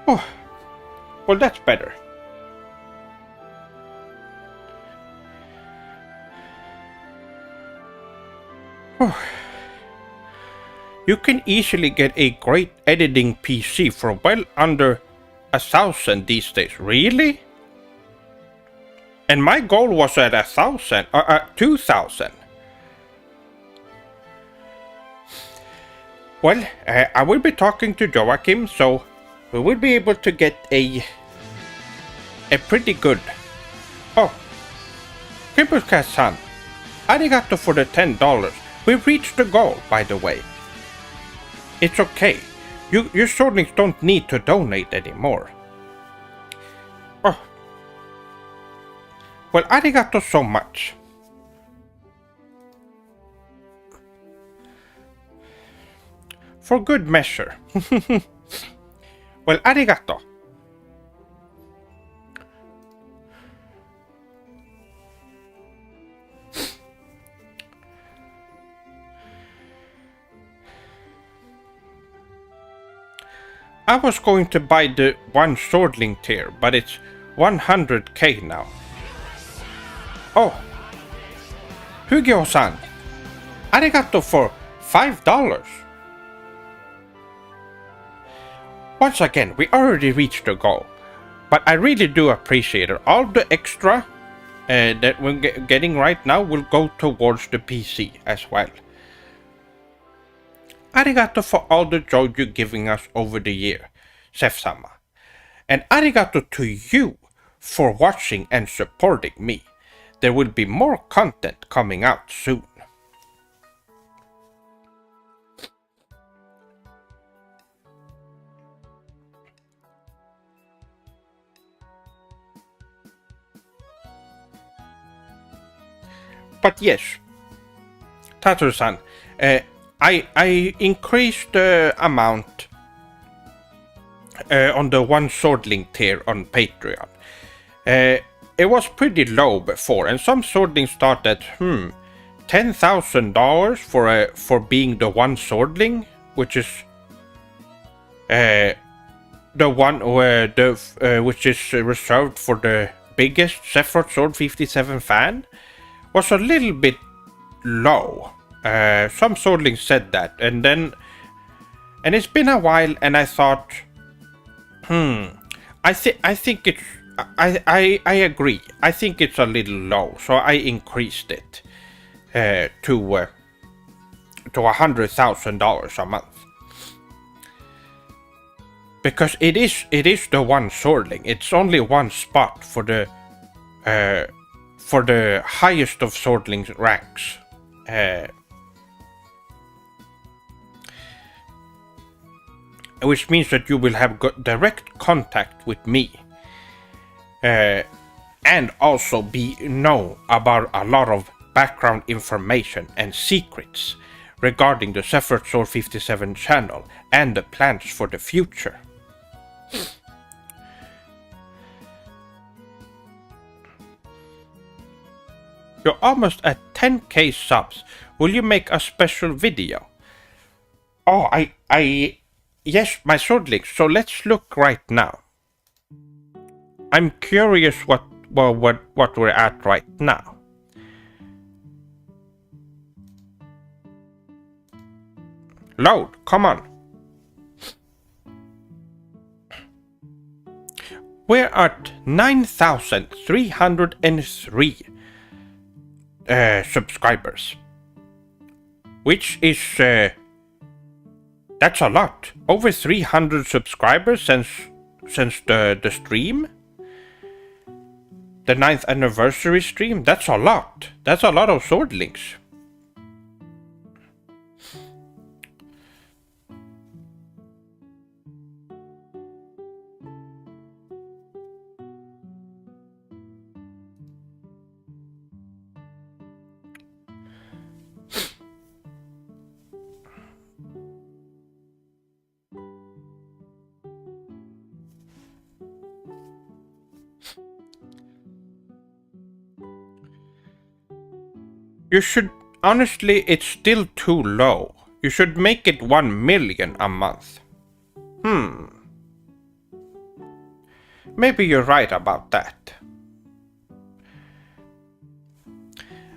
Oh, well, that's better. Oh. You can easily get a great editing PC for well under 1,000 these days. Really? And my goal was at 1,000, 2,000. Well, I will be talking to Joachim, so we will be able to get a pretty good. Oh, Crimpus-san, arigato for the $10. We reached the goal, by the way. It's okay. Your swordlings don't need to donate anymore. Oh. Well, arigato so much. For good measure. Well, arigato. I was going to buy the one swordling tier, but it's 100k now. Oh, Hugyo-san, arigato for $5. Once again, we already reached the goal, but I really do appreciate it. All the extra that we're getting right now will go towards the PC as well. Arigato for all the joy you're giving us over the year, Seth-sama. And arigato to you for watching and supporting me. There will be more content coming out soon. But yes, Tataru-san, I increased the amount on the one swordling tier on Patreon. It was pretty low before, and some swordlings start at $10,000 for being the one swordling, which is the one where which is reserved for the biggest Sephiroth Sword 57 fan, was a little bit low. Some swordlings said that, and it's been a while, and I thought, I think it's, I agree. I think it's a little low, so I increased it to to $100,000 a month. Because it is the one swordling. It's only one spot for the highest of swordling ranks. Which means that you will have direct contact with me. And also know about a lot of background information and secrets regarding the Sephiroth Sword 57 channel and the plans for the future. You're almost at 10k subs. Will you make a special video? Oh, yes, my sword link. So let's look right now. I'm curious what we're at right now. Load, come on. We're at 9,303 subscribers, which is that's a lot. Over 300 subscribers since the stream, the 9th anniversary stream. That's a lot. That's a lot of sword links. You should, honestly, it's still too low. You should make it 1 million a month. Maybe you're right about that.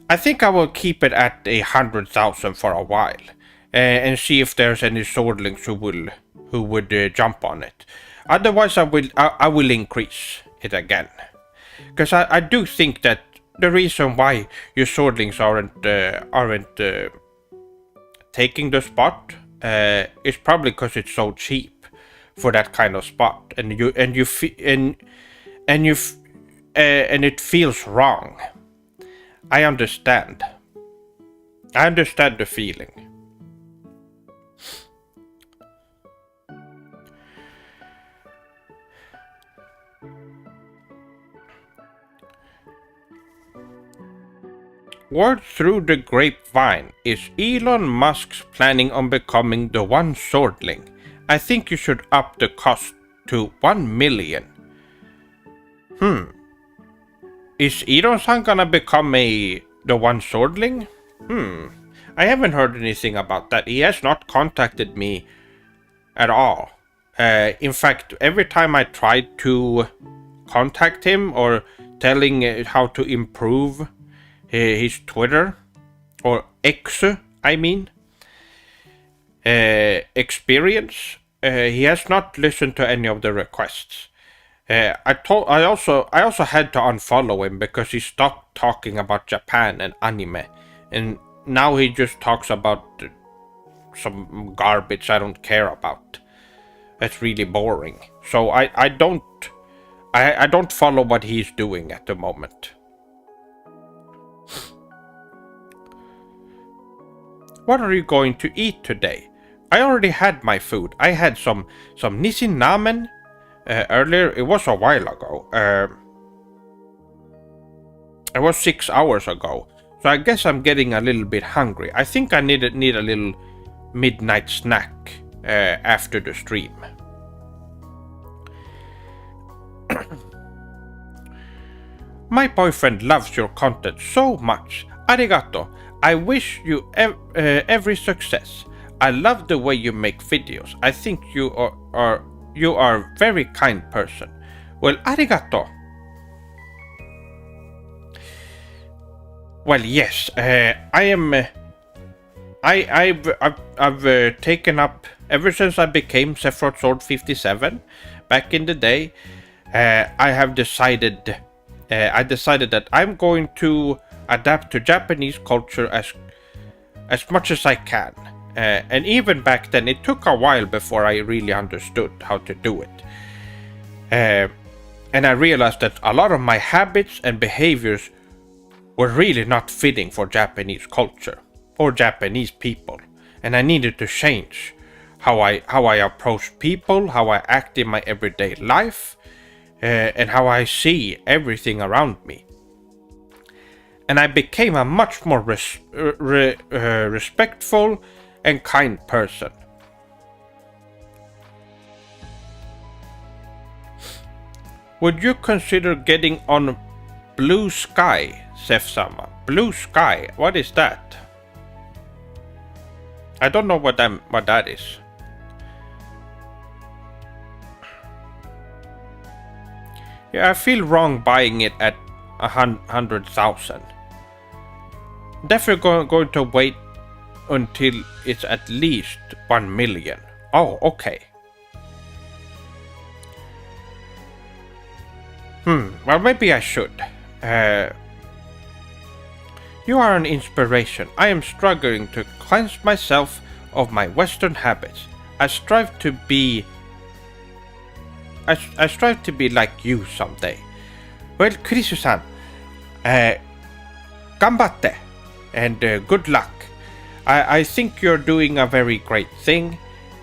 I think I will keep it at 100,000 for a while, and see if there's any swordlings who would jump on it. Otherwise, I will increase it again, because I do think that the reason why your swordlings aren't taking the spot is probably because it's so cheap for that kind of spot, and it feels wrong. I understand the feeling. Word through the grapevine is Elon Musk's planning on becoming the one swordling. I think you should up the cost to 1 million. Is Elon-san gonna become the one swordling? I haven't heard anything about that. He has not contacted me at all. In fact, every time I tried to contact him or telling how to improve his Twitter, or X, I mean, experience, he has not listened to any of the requests. I also had to unfollow him because he stopped talking about Japan and anime, and now he just talks about some garbage I don't care about. That's really boring. So I don't follow what he's doing at the moment. What are you going to eat today? I already had my food. I had some Nissin ramen earlier. It was a while ago. It was 6 hours ago. So I guess I'm getting a little bit hungry. I think I need a little midnight snack after the stream. My boyfriend loves your content so much. Arigato. I wish you every success. I love the way you make videos. I think you are a very kind person. Well, arigato. Well, yes, I am. I've taken up ever since I became Sephiroth Sword 57 back in the day. I have decided. I decided that I'm going to adapt to Japanese culture as much as I can. And even back then, it took a while before I really understood how to do it. And I realized that a lot of my habits and behaviors were really not fitting for Japanese culture or Japanese people, and I needed to change how I approach people, how I act in my everyday life, and how I see everything around me. And I became a much more respectful and kind person. Would you consider getting on Blue Sky, Sef-sama? Blue Sky, what is that? I don't know what that is. Yeah, I feel wrong buying it at 100,000. Definitely going to wait until it's at least 1 million. Oh, okay. Well, maybe I should. You are an inspiration. I am struggling to cleanse myself of my Western habits. I strive to be like you someday. Well, Kurisu-san, ganbatte, and good luck. I think you're doing a very great thing.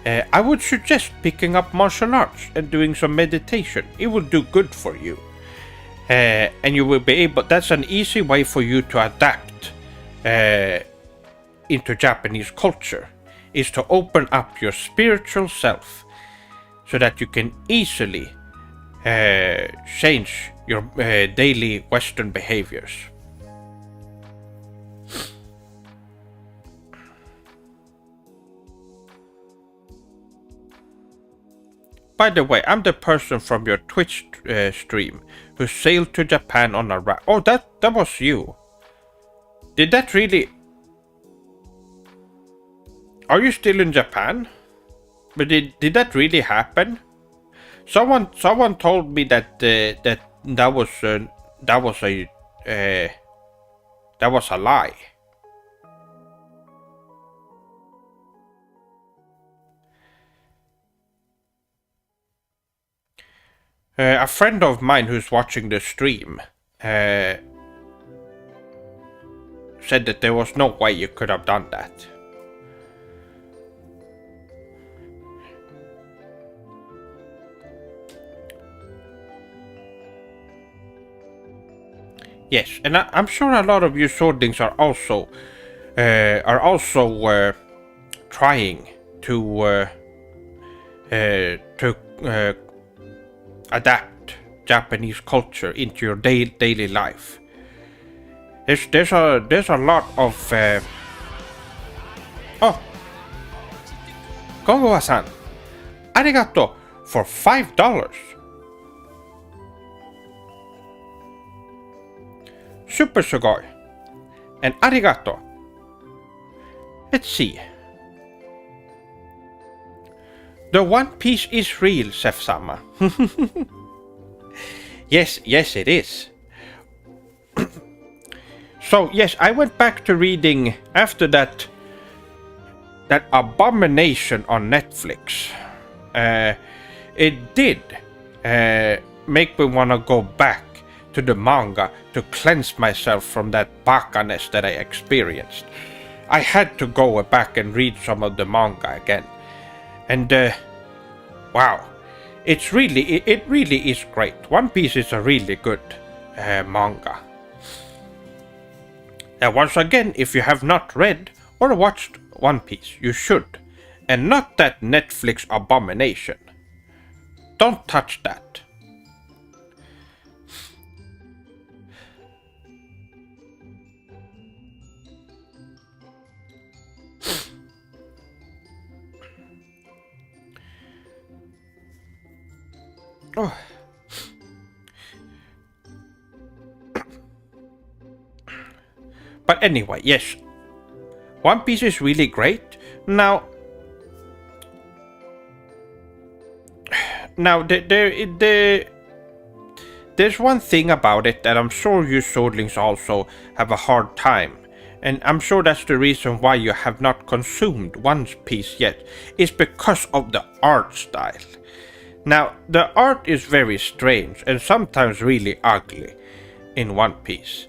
I would suggest picking up martial arts and doing some meditation. It will do good for you. And you will be able, that's an easy way for you to adapt into Japanese culture, is to open up your spiritual self so that you can easily change your daily Western behaviors. By the way, I'm the person from your Twitch stream who sailed to Japan on a raft. Oh, that was you. Did that really... Are you still in Japan? But did that really happen? Someone told me that that was a lie. A friend of mine who's watching the stream said that there was no way you could have done that. Yes, and I'm sure a lot of you swordlings are also trying to adapt Japanese culture into your daily life. There's a lot of Oh, Gongowa-san, arigato for $5. Super Sugoi, and arigato. Let's see. The One Piece is real, Sef-sama. Yes, it is. So, yes, I went back to reading after that abomination on Netflix. It did make me want to go back to the manga to cleanse myself from that baka-ness that I experienced. I had to go back and read some of the manga again. And wow, it really is great. One Piece is a really good manga. Now once again, if you have not read or watched One Piece, you should. And not that Netflix abomination. Don't touch that. Oh. But anyway, yes, One Piece is really great. Now there's one thing about it that I'm sure you swordlings also have a hard time and I'm sure that's the reason why you have not consumed One Piece yet, is because of the art style. Now, the art is very strange and sometimes really ugly in One Piece.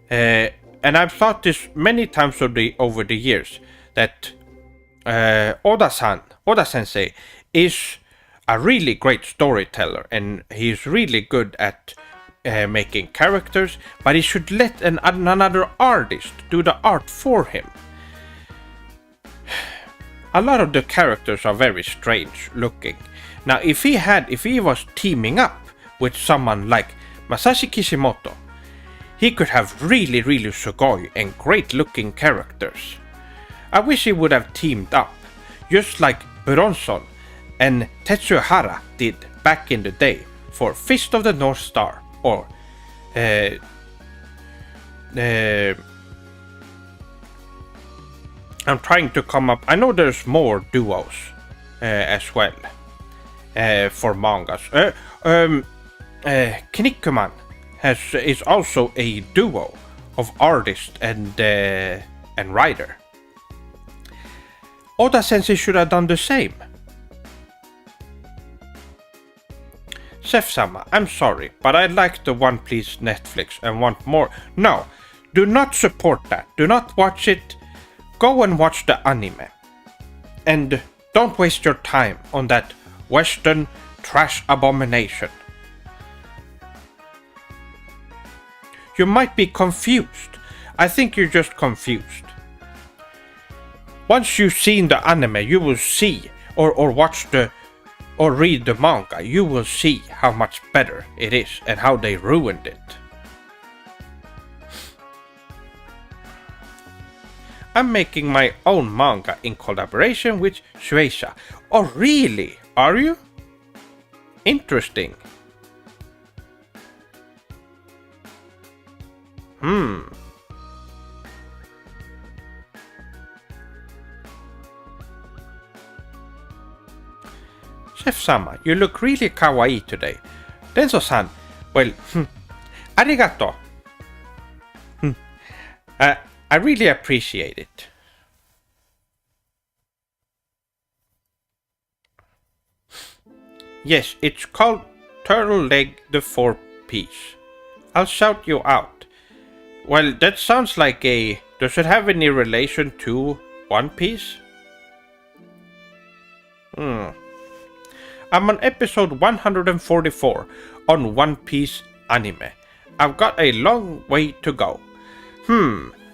And I've thought this many times over the years, that Oda-sensei, is a really great storyteller, and he's really good at making characters, but he should let another artist do the art for him. A lot of the characters are very strange looking. Now, if he was teaming up with someone like Masashi Kishimoto, he could have really sugoi and great looking characters. I wish he would have teamed up, just like Bronson and Tetsuhara did back in the day for Fist of the North Star, or I'm trying to come up. I know there's more duos as well for mangas. Kinnikuman is also a duo of artist and writer. Oda-sensei should have done the same. Seth-sama, I'm sorry, but I like the One Piece Netflix and want more. No, do not support that. Do not watch it. Go and watch the anime. And don't waste your time on that Western trash abomination. You might be confused. I think you're just confused. Once you've seen the anime, you will see, or watch or read the manga, you will see how much better it is and how they ruined it. I'm making my own manga in collaboration with Shueisha. Oh really? Are you? Interesting. Chef-sama, you look really kawaii today. Denso-san, well, arigato. I really appreciate it. Yes, it's called Turtle Leg the 4-piece. I'll shout you out. Well, that sounds like a... Does it have any relation to One Piece? I'm on episode 144 on One Piece anime. I've got a long way to go.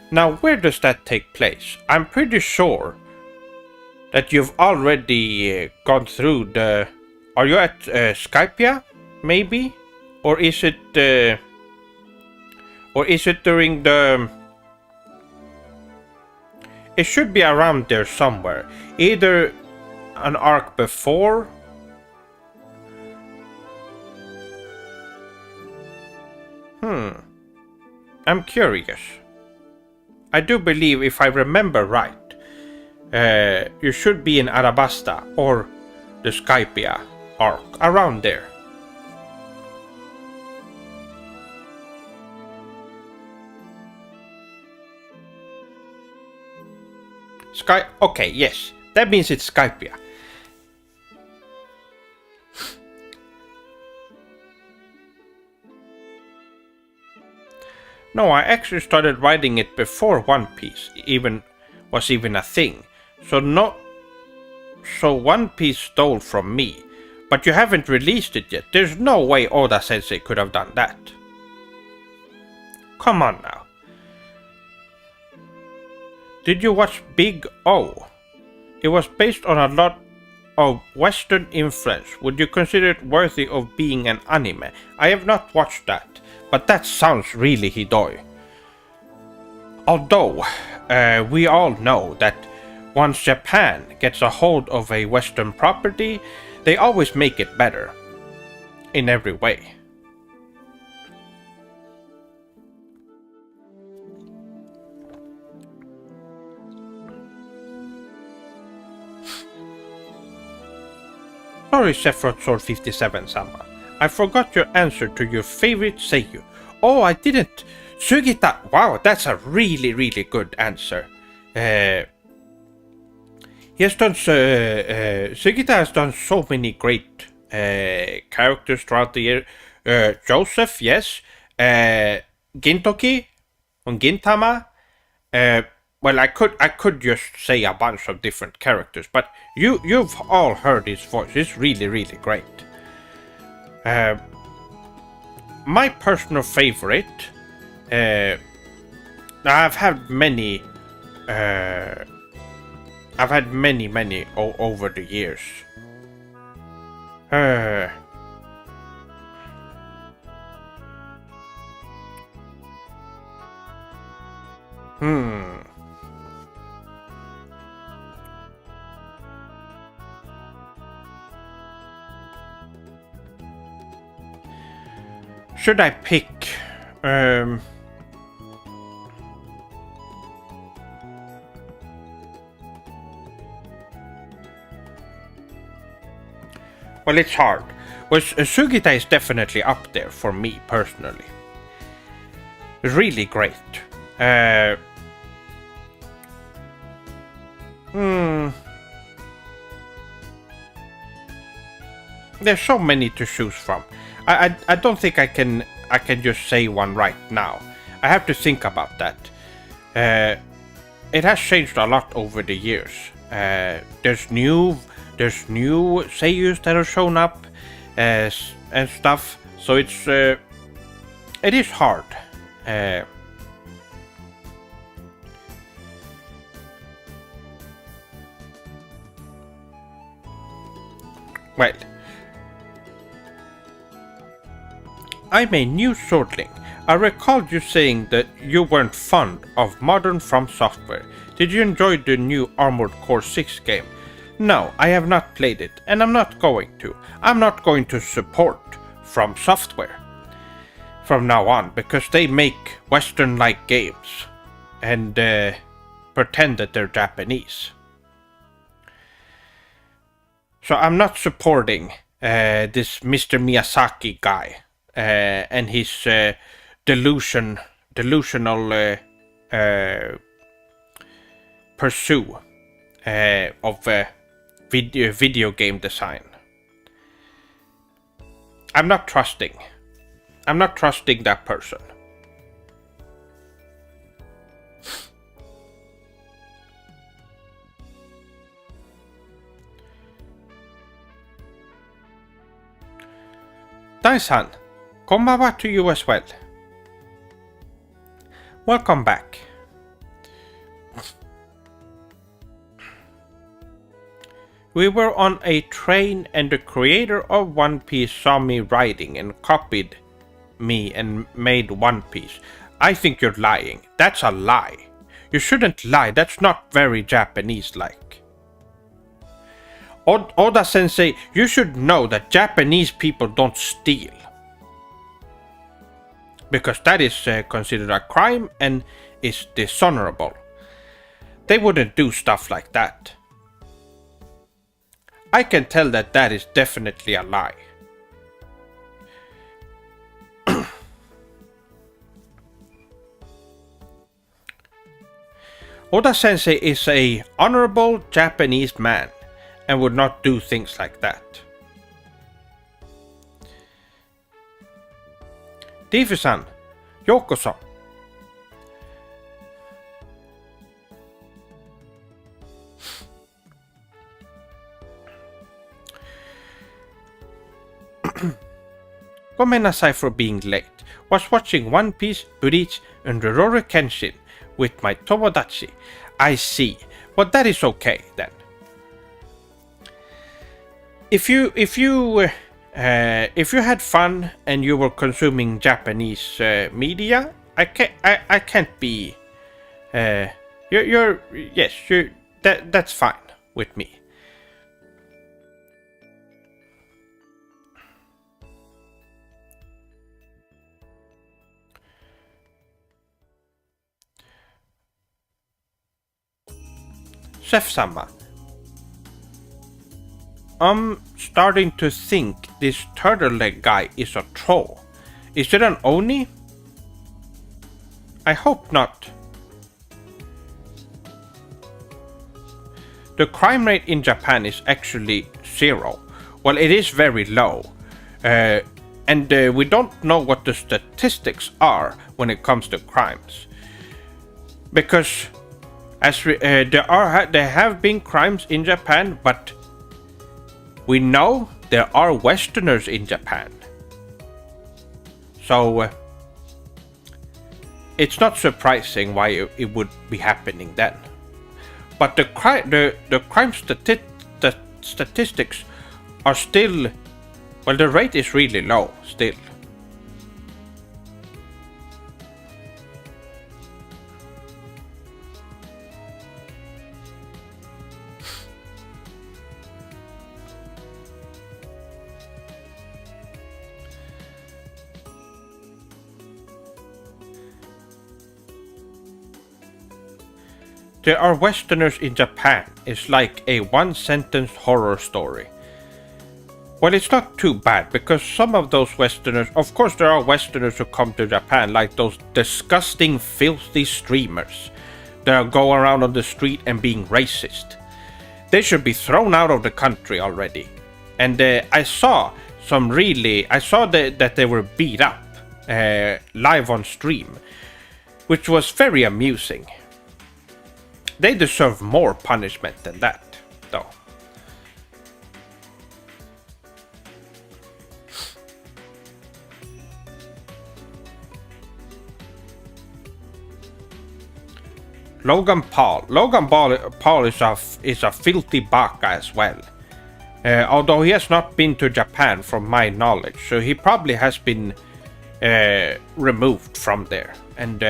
Now where does that take place? I'm pretty sure that you've already gone through the... Are you at Skypia? Maybe? Or is it during the... It should be around there somewhere. Either an arc before... I'm curious. I do believe, if I remember right, you should be in Arabasta or the Skypia arc, around there. Okay, yes, that means it's Skypia. No, I actually started writing it before One Piece was even a thing. So One Piece stole from me. But you haven't released it yet. There's no way Oda-sensei could have done that. Come on now. Did you watch Big O? It was based on a lot of Western influence. Would you consider it worthy of being an anime? I have not watched that. But that sounds really hidoi. Although, we all know that once Japan gets a hold of a Western property, they always make it better. In every way. Sorry, Sephiroth Sword 57 Sama. I forgot your answer to your favorite Seiyu. Oh, I didn't. Sugita, wow, that's a really, really good answer. He has done Sugita has done so many great characters throughout the year. Joseph, yes. Gintoki and Gintama. Well, I could just say a bunch of different characters, but you've all heard his voice. It's really, really great. My personal favorite. I've had many. I've had many over the years. Should I pick? Well, it's hard. Well, Sugita is definitely up there for me personally. Really great. There's so many to choose from. I don't think I can just say one right now. I have to think about that. It has changed a lot over the years. There's new seiyus that have shown up and stuff. So it is hard. Well, I'm a new swordling. I recalled you saying that you weren't fond of modern From Software. Did you enjoy the new Armored Core 6 game? No, I have not played it, and I'm not going to. I'm not going to support From Software from now on, because they make Western-like games and pretend that they're Japanese. So I'm not supporting this Mr. Miyazaki guy and his delusional pursuit of video game design. I'm not trusting that person. Dai-san, konbanwa to you as well. Welcome back. We were on a train and the creator of One Piece saw me riding and copied me and made One Piece. I think you're lying. That's a lie. You shouldn't lie. That's not very Japanese-like. Oda-sensei, you should know that Japanese people don't steal. Because that is considered a crime and is dishonorable. They wouldn't do stuff like that. I can tell that that is definitely a lie. Oda-sensei is a honorable Japanese man and would not do things like that. Difu-san, yokoso. Gomenasai for being late. Was watching One Piece, Bleach, and Rurouni Kenshin with my tomodachi. I see. Well, that is okay then. If you had fun and you were consuming Japanese media, I can't be. That's fine with me. Chef-sama. I'm starting to think this turtle leg guy is a troll. Is it an Oni? I hope not. The crime rate in Japan is actually 0. Well, it is very low. And we don't know what the statistics are when it comes to crimes. Because there have been crimes in Japan, but we know there are Westerners in Japan. So it's not surprising why it would be happening then. But the crime statistics are still, well, the rate is really low still. There are Westerners in Japan is like a one-sentence horror story. Well, it's not too bad, because some of those Westerners, of course there are Westerners who come to Japan, like those disgusting, filthy streamers that go around on the street and being racist. They should be thrown out of the country already. And I saw that they were beat up live on stream, which was very amusing. They deserve more punishment than that, though. Logan Paul is a filthy baka as well. Although he has not been to Japan from my knowledge, so he probably has been removed from there and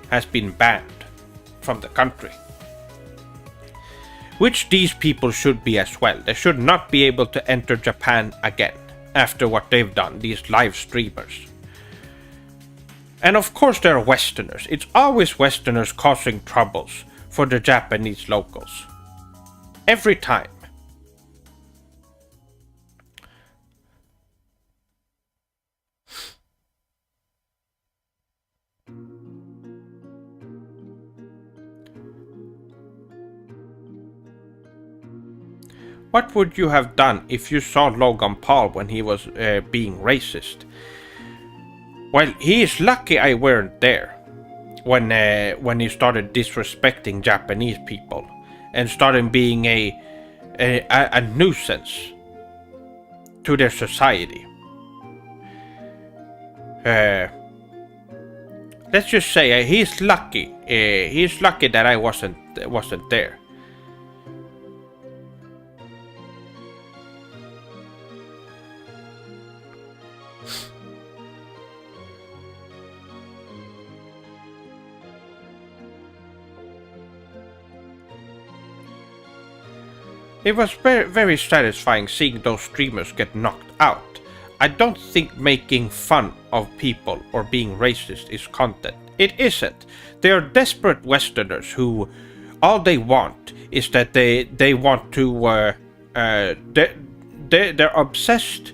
has been banned from the country. Which these people should be as well. They should not be able to enter Japan again after what they've done, these live streamers. And of course there are Westerners. It's always Westerners causing troubles for the Japanese locals. Every time. What would you have done if you saw Logan Paul when he was being racist? Well, he is lucky I weren't there when he started disrespecting Japanese people and started being a nuisance to their society. Let's just say he's lucky. He's lucky that I wasn't there. It was very, very satisfying seeing those streamers get knocked out. I don't think making fun of people or being racist is content. It isn't. They are desperate Westerners who all they want is that they want to they're obsessed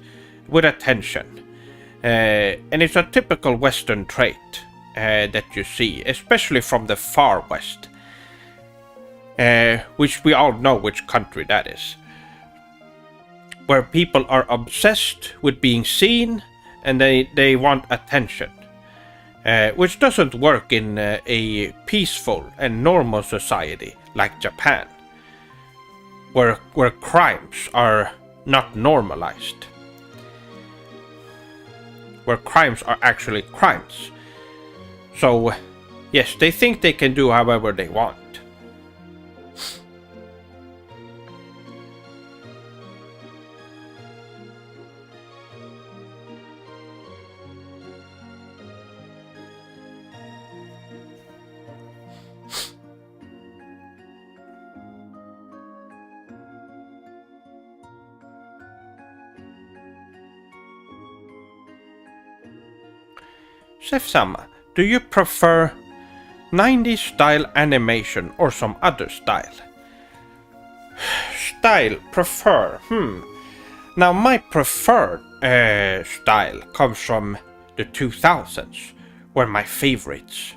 with attention, and it's a typical Western trait that you see, especially from the far West. Which we all know which country that is. Where people are obsessed with being seen and they want attention. Which doesn't work in a peaceful and normal society like Japan. Where crimes are not normalized. Where crimes are actually crimes. So, yes, they think they can do however they want. Chef-sama, do you prefer 90s style animation or some other style? Prefer. Now my preferred style comes from the 2000s, were my favorites.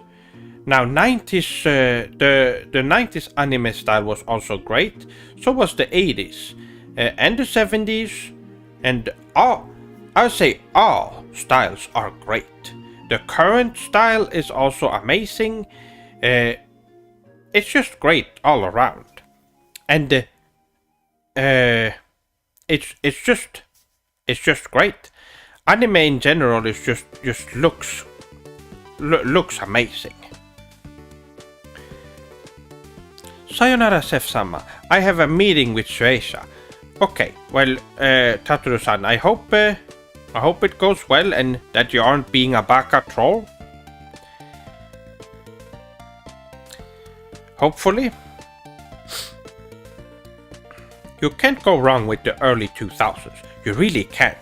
Now, 90s, the 90s anime style was also great. So was the 80s and the 70s, and I would say all styles are great. The current style is also amazing. It's just great all around, and it's just great. Anime in general is just looks amazing. Sayonara, Sef-sama. I have a meeting with Shueisha. Okay, well, Tataru-san, I hope it goes well and that you aren't being a baka troll. Hopefully. You can't go wrong with the early 2000s. You really can't.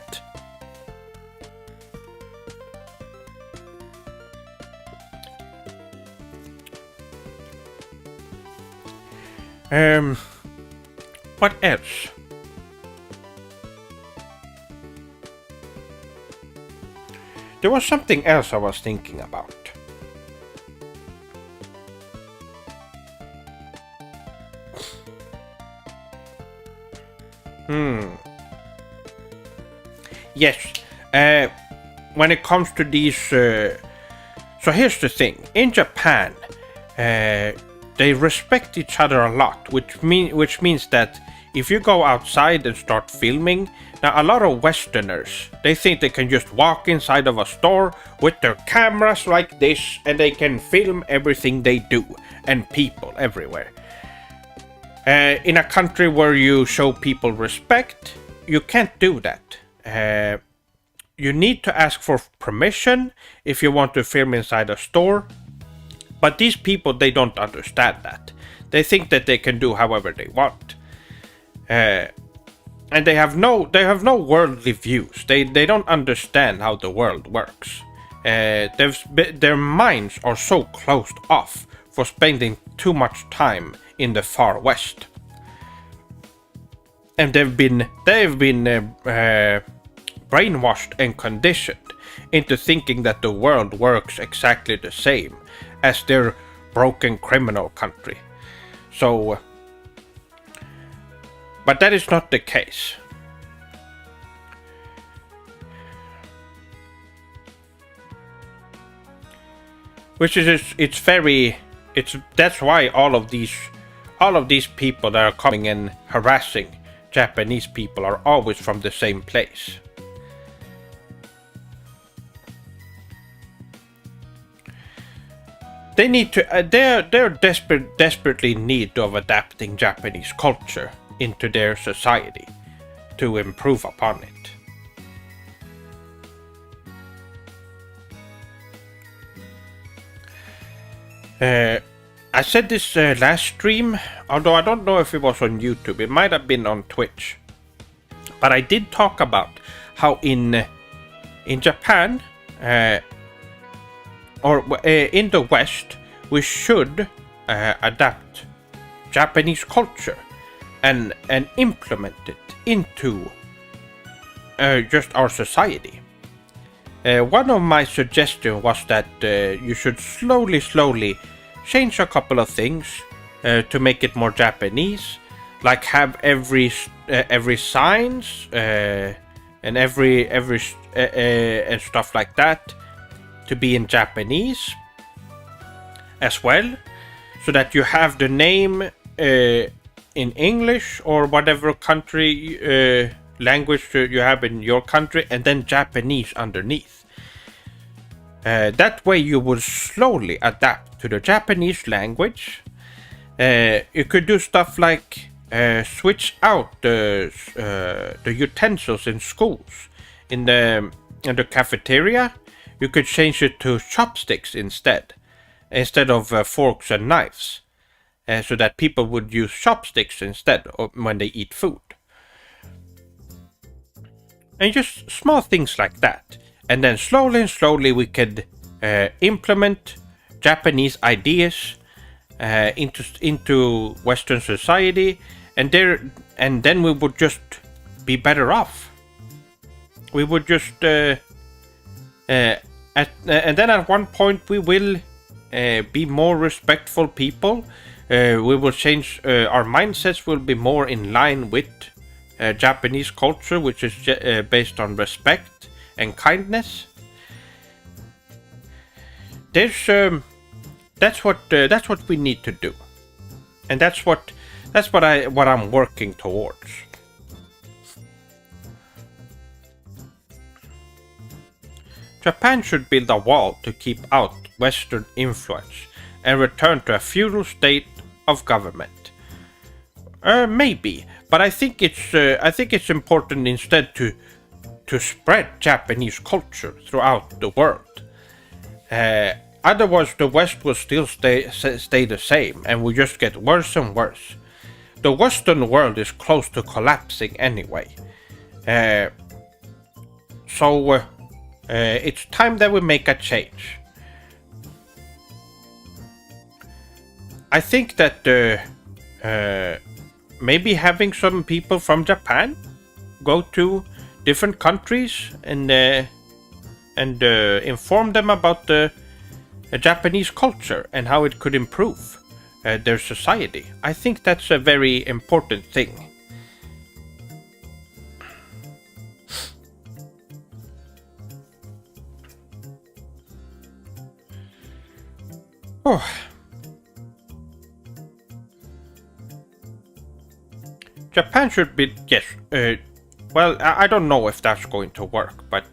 What else? There was something else I was thinking about. Yes, when it comes to these... so here's the thing. In Japan, they respect each other a lot, which means that if you go outside and start filming, now a lot of Westerners, they think they can just walk inside of a store with their cameras like this and they can film everything they do and people everywhere. In a country where you show people respect, you can't do that. You need to ask for permission if you want to film inside a store. But these people, they don't understand that. They think that they can do however they want. And they have no worldly views. They don't understand how the world works. Their minds are so closed off for spending too much time in the far west. And they've been brainwashed and conditioned into thinking that the world works exactly the same as their broken criminal country. So, but that is not the case. That's why all of these people that are coming and harassing Japanese people are always from the same place. They need to. They're desperately in need of adapting Japanese culture into their society to improve upon it. I said this last stream, although I don't know if it was on YouTube. It might have been on Twitch, but I did talk about how in Japan. Or in the West, we should adapt Japanese culture and implement it into just our society. One of my suggestions was that you should slowly change a couple of things to make it more Japanese, like have every signs and every and stuff like that to be in Japanese as well, so that you have the name in English or whatever country language you have in your country, and then Japanese underneath. That way you will slowly adapt to the Japanese language. You could do stuff like switch out the utensils in schools. In the cafeteria, you could change it to chopsticks instead of forks and knives, so that people would use chopsticks instead when they eat food. And just small things like that. And then slowly we could implement Japanese ideas into Western society, and then we would just be better off. We would just and then at one point we will be more respectful people. We will change, our mindsets will be more in line with Japanese culture, which is based on respect and kindness. That's what we need to do, and that's what I'm working towards. Japan should build a wall to keep out Western influence and return to a feudal state of government. Maybe, but I think it's important instead to spread Japanese culture throughout the world. Otherwise, the West will still stay the same, and will just get worse and worse. The Western world is close to collapsing anyway. So it's time that we make a change. I think that maybe having some people from Japan go to different countries and inform them about the Japanese culture and how it could improve their society. I think that's a very important thing. Oh. Japan should be, yes, well, I don't know if that's going to work, but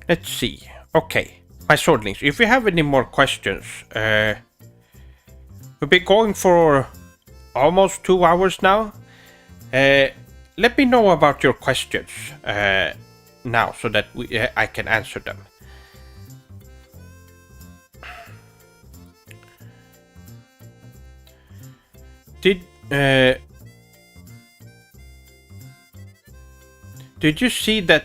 let's see. Okay, my swordlings, if you have any more questions, we'll be going for almost 2 hours now. Let me know about your questions now so that I can answer them. Did you see that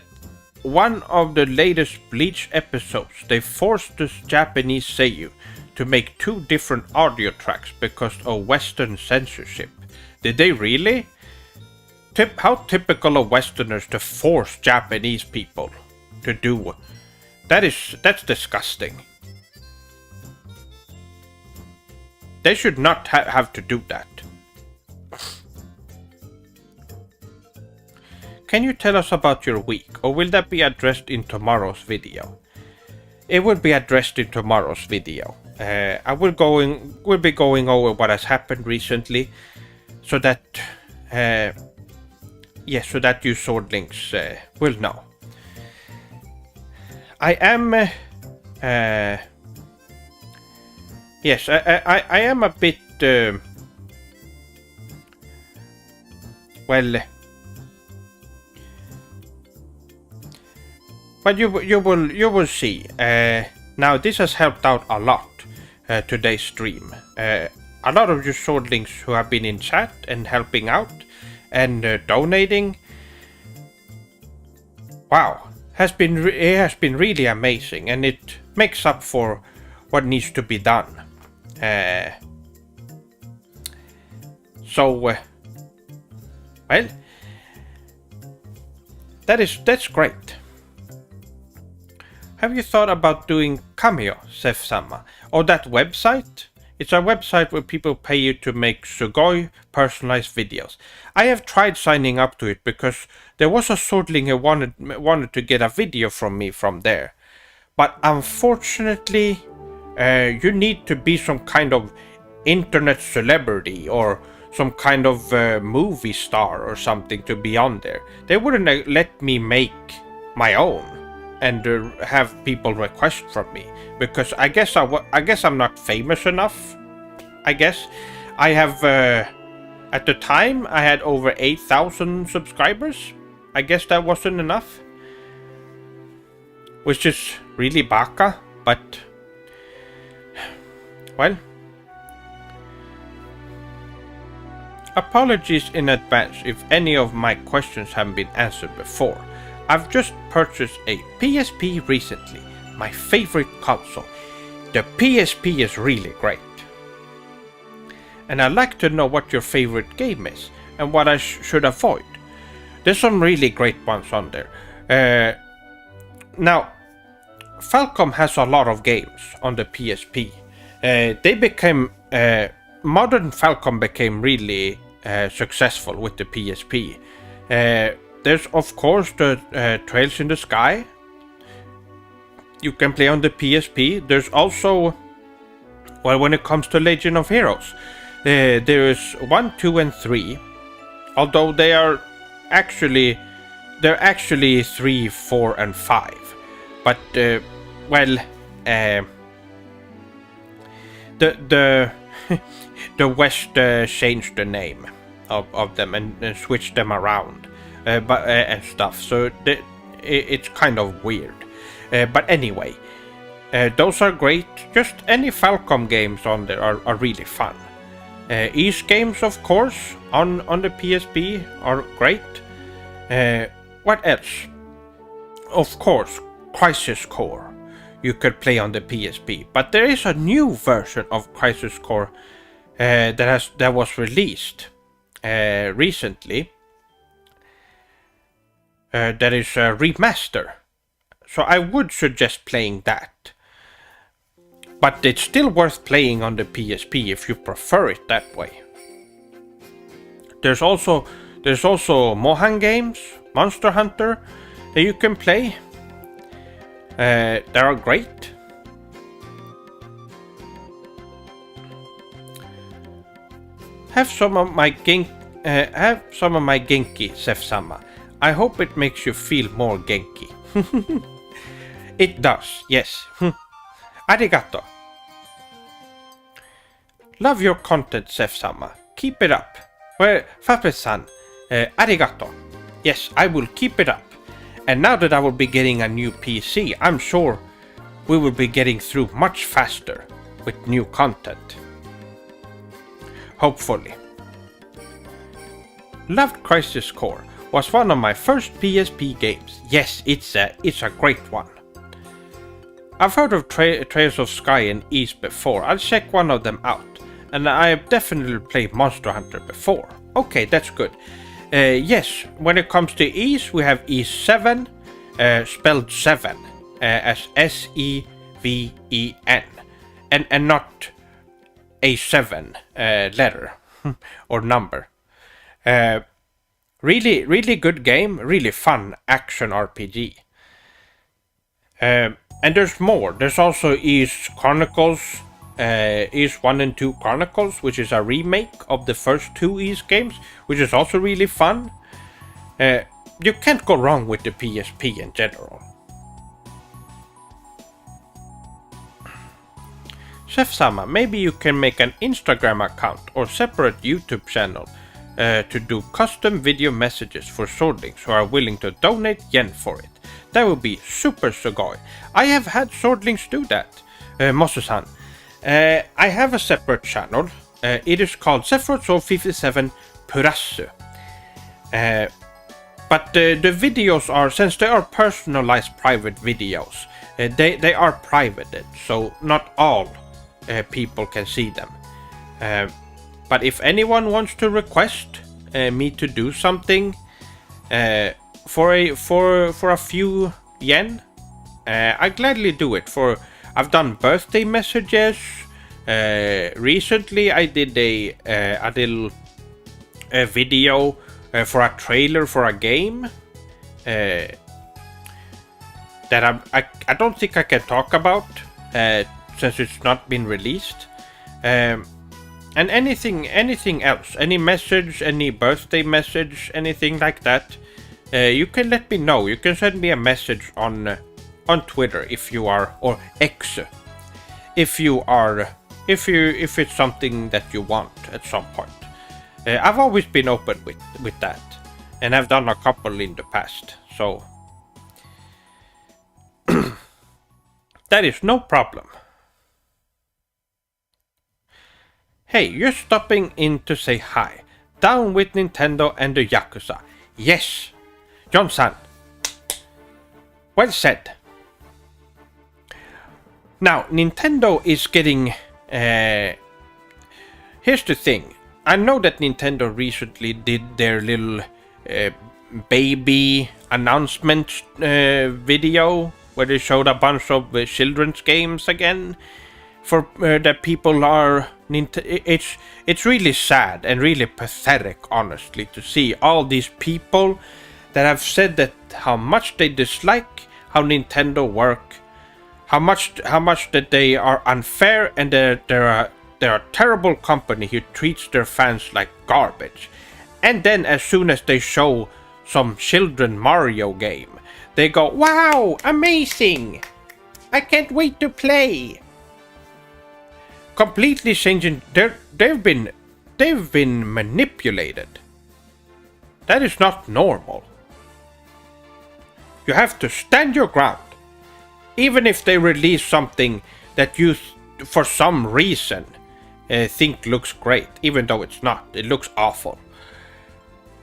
one of the latest Bleach episodes, they forced the Japanese seiyuu to make 2 different audio tracks because of Western censorship? Did they really? How typical of Westerners to force Japanese people to do. That's disgusting. They should not have to do that. Can you tell us about your week, or will that be addressed in tomorrow's video? It will be addressed in tomorrow's video. We'll be going over what has happened recently, so that so that you swordlings will know. I am yes, I am a bit well. But you will see. Now this has helped out a lot, today's stream. A lot of you swordlings who have been in chat and helping out and donating. Wow, it has been really amazing, and it makes up for what needs to be done. Well, that's great. Have you thought about doing Cameo, Sef-sama? Or that website? It's a website where people pay you to make Sugoi personalized videos. I have tried signing up to it because there was a swordling who wanted to get a video from me from there. But unfortunately, you need to be some kind of internet celebrity or some kind of movie star or something to be on there. They wouldn't let me make my own and have people request from me, because I guess I'm not famous enough. I guess I have at the time I had over 8,000 subscribers. I guess that wasn't enough, which is really baka, but well, apologies in advance if any of my questions haven't been answered before. I've just purchased a PSP recently, my favorite console. The PSP is really great. And I'd like to know what your favorite game is and what I should avoid. There's some really great ones on there. Now, Falcom has a lot of games on the PSP. They became modern Falcom became really successful with the PSP. There's of course the Trails in the Sky. You can play on the PSP. There's also, well, when it comes to Legion of Heroes, there is 1, 2, and 3. Although they're actually 3, 4, and 5. But well, the West changed the name of them and switched them around, and stuff. So it's kind of weird. But anyway, those are great. Just any Falcom games on there are really fun. East games, of course, on the PSP are great. What else? Of course, Crisis Core you could play on the PSP, but there is a new version of Crisis Core that was released recently. That is a remaster, so I would suggest playing that. But it's still worth playing on the PSP if you prefer it that way. There's also Mohan games, Monster Hunter, that you can play. They are great. Have some of my Genki, Sef-sama. I hope it makes you feel more Genki. It does, yes. Arigato. Love your content, Sef-sama. Keep it up. Well, Fape-san, arigato. Yes, I will keep it up. And now that I will be getting a new PC, I'm sure we will be getting through much faster with new content. Hopefully. Loved Crisis Core. Was one of my first PSP games. Yes, it's a great one. I've heard of Trails of Sky and East before. I'll check one of them out. And I have definitely played Monster Hunter before. Okay, that's good. Yes, when it comes to East, we have East 7, spelled 7, as S-E-V-E-N. And not a 7 letter or number. Really good game, really fun action RPG. And there's more. There's also East Chronicles, East 1 and 2 Chronicles, which is a remake of the first 2 East games, which is also really fun. You can't go wrong with the PSP in general. Chef-sama, maybe you can make an Instagram account or separate YouTube channel to do custom video messages for swordlings who are willing to donate yen for it. That would be super sugoi. I have had swordlings do that, Mosu-san. I have a separate channel. It is called Sephiroth 57 Purasu. But the videos are, since they are personalized private videos, they are privated, so not all people can see them. But if anyone wants to request me to do something for a few yen, I gladly do it. I've done birthday messages. Recently, I did a little video for a trailer for a game that I don't think I can talk about since it's not been released. And anything else, any message, any birthday message, anything like that, you can let me know. You can send me a message on Twitter if you are, or X, if it's something that you want at some point. I've always been open with that, and I've done a couple in the past, so that is no problem. Hey, you're stopping in to say hi. Down with Nintendo and the Yakuza. Yes, John-san. Well said. Now, Nintendo is getting... here's the thing. I know that Nintendo recently did their little baby announcement video where they showed a bunch of children's games again for that people are. It's really sad and really pathetic, honestly, to see all these people that have said that how much they dislike how Nintendo work, how much that they are unfair, and they're a terrible company who treats their fans like garbage. And then as soon as they show some children Mario game, they go, "Wow, amazing! I can't wait to play." Completely changing. They've been manipulated. That is not normal. You have to stand your ground, even if they release something that you, for some reason, think looks great, even though it's not. It looks awful.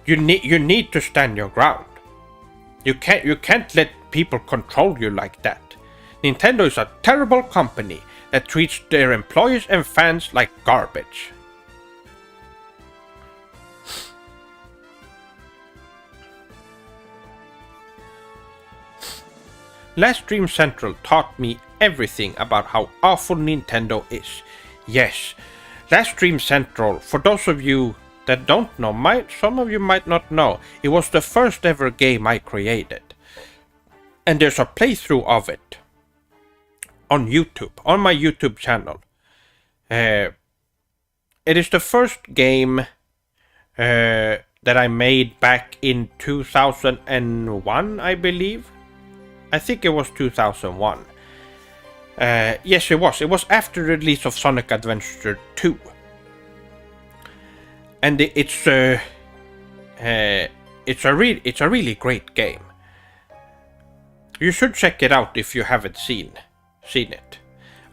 You need to stand your ground. You can't let people control you like that. Nintendo is a terrible company that treats their employees and fans like garbage. Last Dream Central taught me everything about how awful Nintendo is. Yes, Last Dream Central, for those of you that don't know, some of you might not know, it was the first ever game I created. And there's a playthrough of it on YouTube, on my YouTube channel. It is the first game that I made back in 2001, I believe. I think it was 2001. Yes, it was. It was after the release of Sonic Adventure 2. And it's a really great game. You should check it out if you haven't seen it.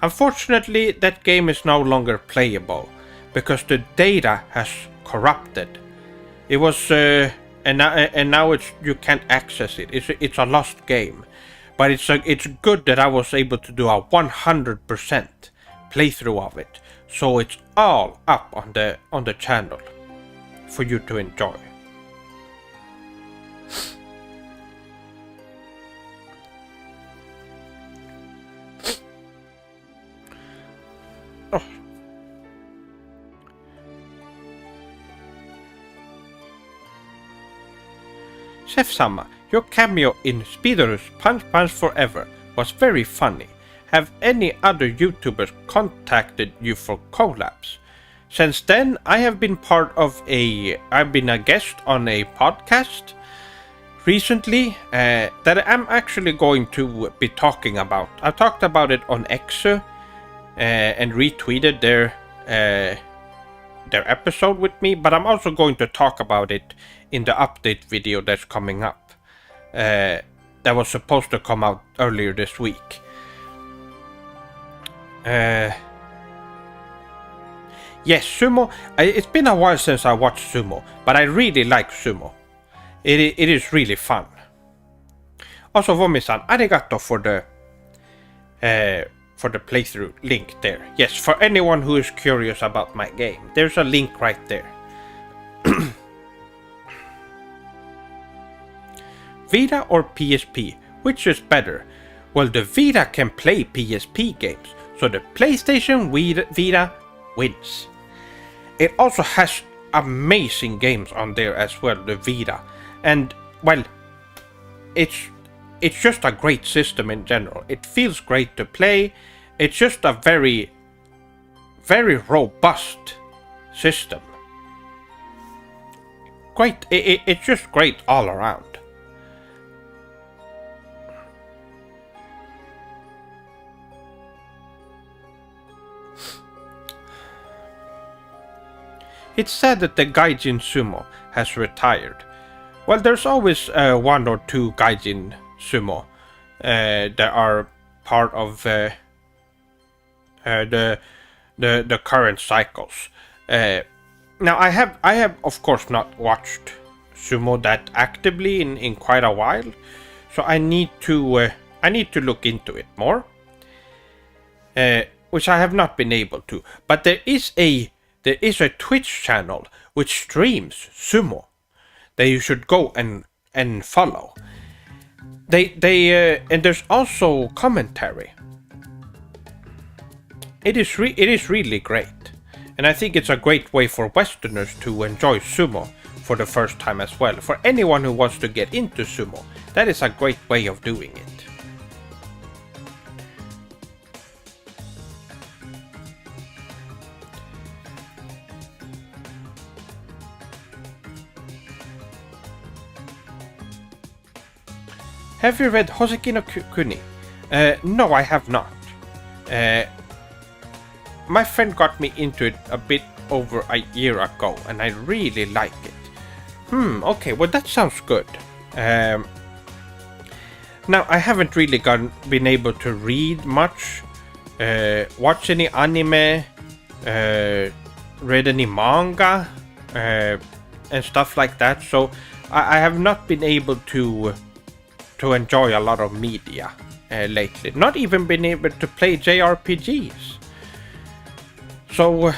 Unfortunately, that game is no longer playable because the data has corrupted. It was and now you can't access it. It's a lost game, but it's good that I was able to do a 100% playthrough of it. So it's all up on the channel for you to enjoy. Chef-sama, your cameo in Speedorus Punch Forever was very funny. Have any other YouTubers contacted you for collabs? Since then, I have been I've been a guest on a podcast recently that I'm actually going to be talking about. I talked about it on Exo and retweeted their episode with me, but I'm also going to talk about it in the update video that's coming up. That was supposed to come out earlier this week. Yes, sumo. It's been a while since I watched sumo, but I really like sumo. It is really fun. Also, Vomi-san, arigato for the playthrough link there. Yes, for anyone who is curious about my game, there's a link right there. Vita or PSP, which is better? Well, the Vita can play PSP games, so the PlayStation Vita wins. It also has amazing games on there as well, the Vita. And, well, it's just a great system in general. It feels great to play. It's just a very, very robust system. Great, it's just great all around. It's sad that the Gaijin Sumo has retired. Well, there's always one or two Gaijin Sumo that are part of the current cycles. Now, I have of course not watched sumo that actively in quite a while, so I need to look into it more, which I have not been able to. But there is a Twitch channel which streams sumo that you should go and follow. and there's also commentary. It is really great, and I think it's a great way for Westerners to enjoy sumo for the first time as well. For anyone who wants to get into sumo, that is a great way of doing it. Have you read Hoseki no Kuni? No, I have not. My friend got me into it a bit over a year ago, and I really like it. Okay, well that sounds good. Now, I haven't really been able to read much, watch any anime, read any manga, and stuff like that, so I have not been able to enjoy a lot of media lately. Not even been able to play JRPGs. So,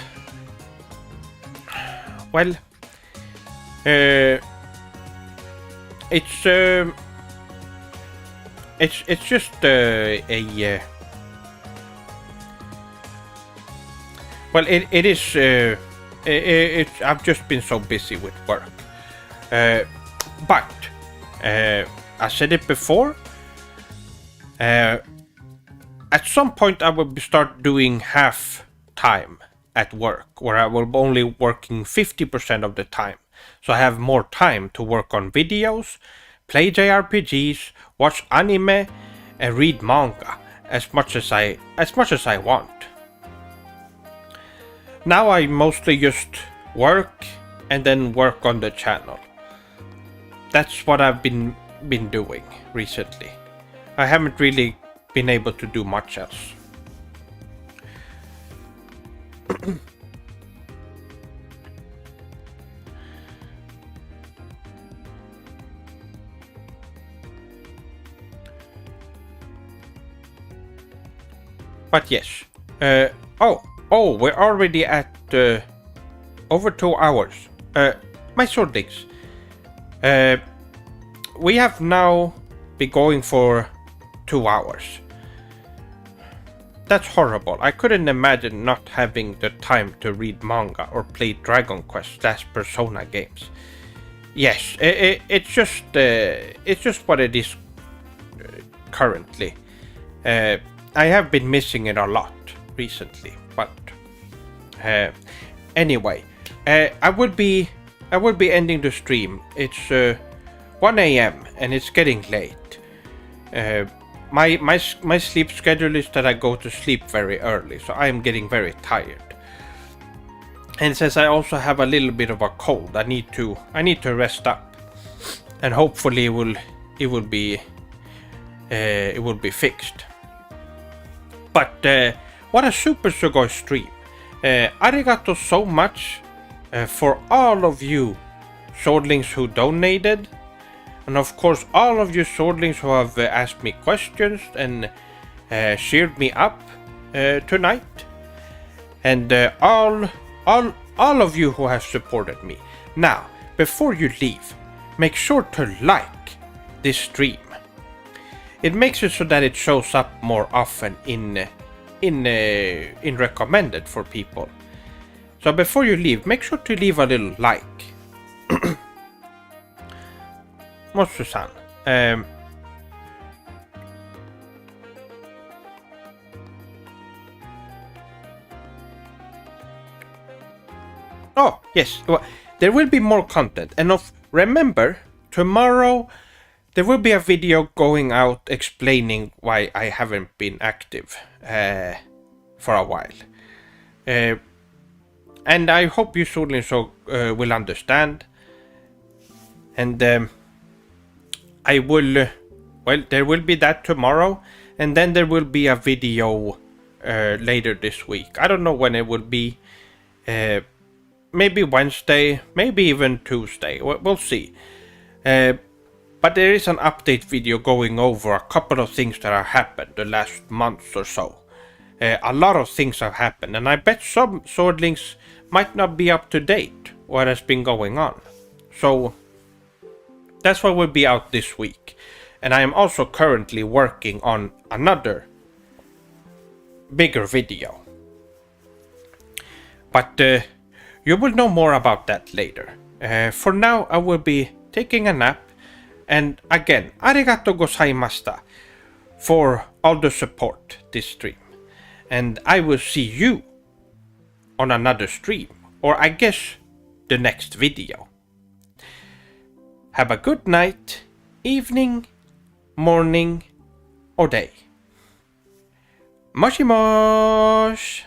well, it's just well, it is. I've just been so busy with work, but I said it before. At some point, I will start doing half time at work, where I will be only working 50% of the time, so I have more time to work on videos, play JRPGs, watch anime, and read manga as much as I want. Now I mostly just work and then work on the channel. That's what I've been doing recently. I haven't really been able to do much else. But yes. Oh, we're already at over 2 hours. My swordlings. We have now been going for 2 hours. That's horrible. I couldn't imagine not having the time to read manga or play Dragon Quest / Persona games. Yes, it's just what it is currently. I have been missing it a lot recently, but anyway, I would be ending the stream. It's 1 a.m. and it's getting late. My sleep schedule is that I go to sleep very early, so I am getting very tired. And since I also have a little bit of a cold, I need to rest up, and hopefully it will be fixed. But what a Super Sugoi stream! Arigato so much for all of you swordlings who donated. And of course, all of you swordlings who have asked me questions and cheered me up tonight, and all of you who have supported me. Now, before you leave, make sure to like this stream. It makes it so that it shows up more often in recommended for people. So before you leave, make sure to leave a little like. Motsu-san. Oh, yes. Well, there will be more content. And remember, tomorrow there will be a video going out explaining why I haven't been active for a while. And I hope you swordlings will understand. And I will, well, there will be that tomorrow, and then there will be a video later this week. I don't know when it will be. Maybe Wednesday, maybe even Tuesday. We'll see. But there is an update video going over a couple of things that have happened the last month or so. A lot of things have happened, and I bet some swordlings might not be up to date what has been going on. So that's what will be out this week. and I am also currently working on another bigger video. But you will know more about that later. For now, I will be taking a nap, and again, arigato gozaimashita for all the support this stream. And I will see you on another stream, or I guess the next video. Have a good night, evening, morning, or day. Moshi mosh!